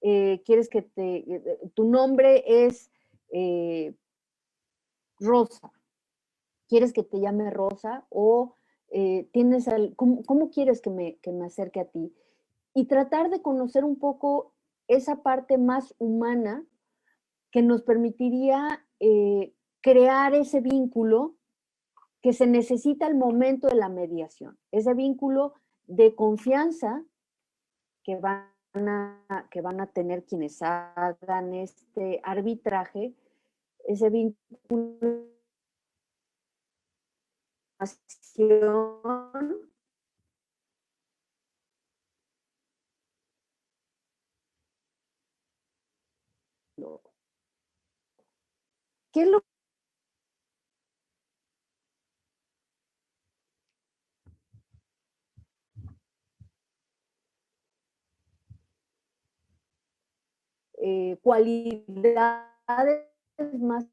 quieres que tu nombre es Rosa, ¿quieres que te llame Rosa? O ¿cómo quieres que me acerque a ti? Y tratar de conocer un poco esa parte más humana que nos permitiría crear ese vínculo que se necesita al momento de la mediación, ese vínculo de confianza que van a tener quienes hagan este arbitraje, ese vínculo ¿qué es lo cualidades más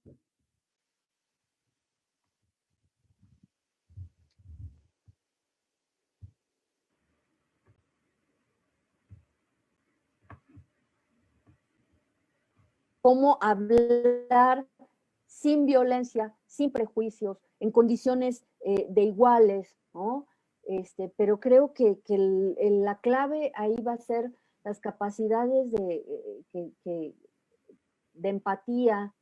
cómo hablar sin violencia, sin prejuicios, en condiciones de iguales, ¿no? Pero creo que la clave ahí va a ser las capacidades de empatía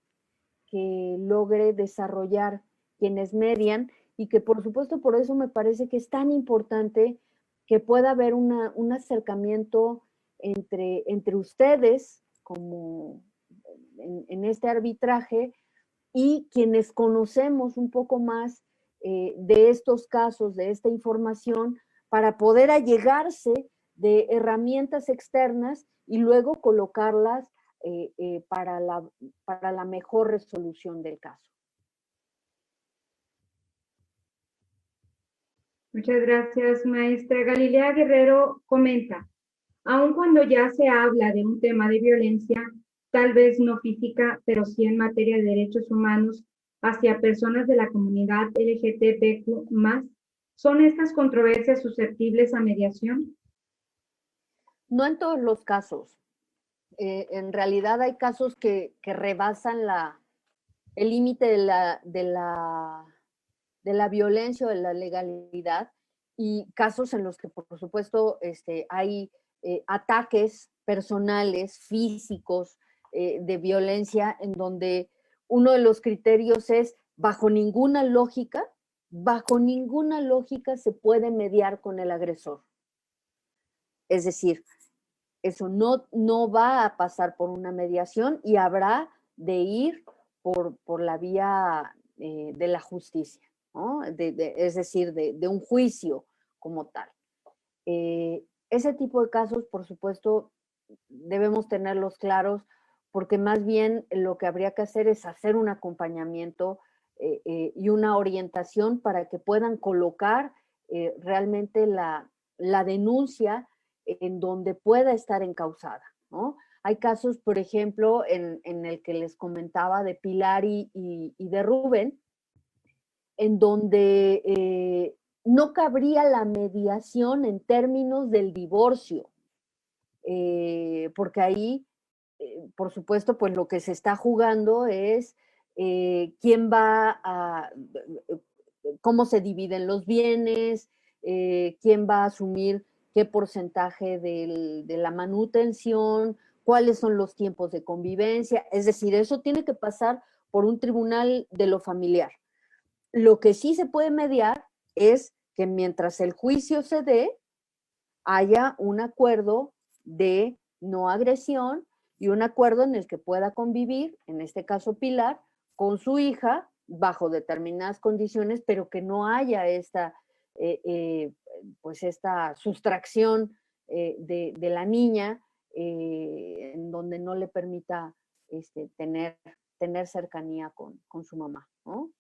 que logre desarrollar quienes median y que por supuesto por eso me parece que es tan importante que pueda haber un acercamiento entre ustedes como en este arbitraje y quienes conocemos un poco más de estos casos, de esta información, para poder allegarse de herramientas externas y luego colocarlas para la mejor resolución del caso. Muchas gracias, maestra. Galilea Guerrero comenta, aun cuando ya se habla de un tema de violencia, tal vez no física, pero sí en materia de derechos humanos hacia personas de la comunidad LGTBQ+, ¿son estas controversias susceptibles a mediación? No en todos los casos. En realidad hay casos que rebasan el límite de la violencia o de la legalidad y casos en los que, por supuesto, hay ataques personales, físicos, de violencia, en donde uno de los criterios es, bajo ninguna lógica se puede mediar con el agresor. Es decir, eso no va a pasar por una mediación y habrá de ir por la vía de la justicia, ¿no? Es decir, de un juicio como tal. Ese tipo de casos, por supuesto, debemos tenerlos claros, porque más bien lo que habría que hacer es hacer un acompañamiento y una orientación para que puedan colocar realmente la denuncia en donde pueda estar encausada, ¿no? Hay casos, por ejemplo, en el que les comentaba de Pilar y de Rubén, en donde no cabría la mediación en términos del divorcio, porque ahí, por supuesto, pues lo que se está jugando es quién va a, cómo se dividen los bienes, quién va a asumir qué porcentaje de la manutención, cuáles son los tiempos de convivencia. Es decir, eso tiene que pasar por un tribunal de lo familiar. Lo que sí se puede mediar es que mientras el juicio se dé, haya un acuerdo de no agresión y un acuerdo en el que pueda convivir, en este caso Pilar, con su hija bajo determinadas condiciones, pero que no haya esta, pues esta sustracción de la niña en donde no le permita tener cercanía con su mamá, ¿no?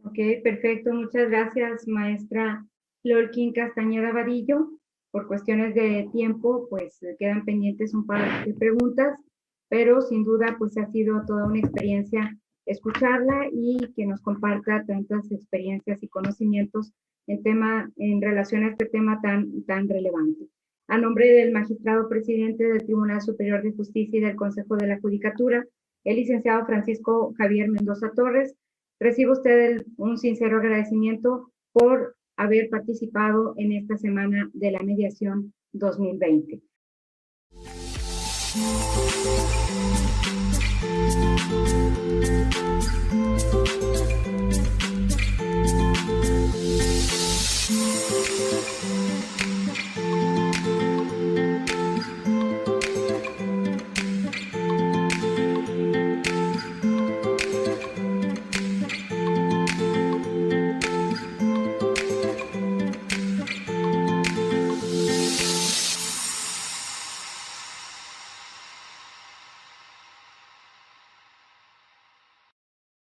Ok, perfecto. Muchas gracias, maestra Lorkin Castañeda Vadillo. Por cuestiones de tiempo, pues quedan pendientes un par de preguntas, pero sin duda, pues ha sido toda una experiencia escucharla y que nos comparta tantas experiencias y conocimientos en relación a este tema tan relevante. A nombre del magistrado presidente del Tribunal Superior de Justicia y del Consejo de la Judicatura, el licenciado Francisco Javier Mendoza Torres, recibe usted un sincero agradecimiento por haber participado en esta semana de la mediación 2020.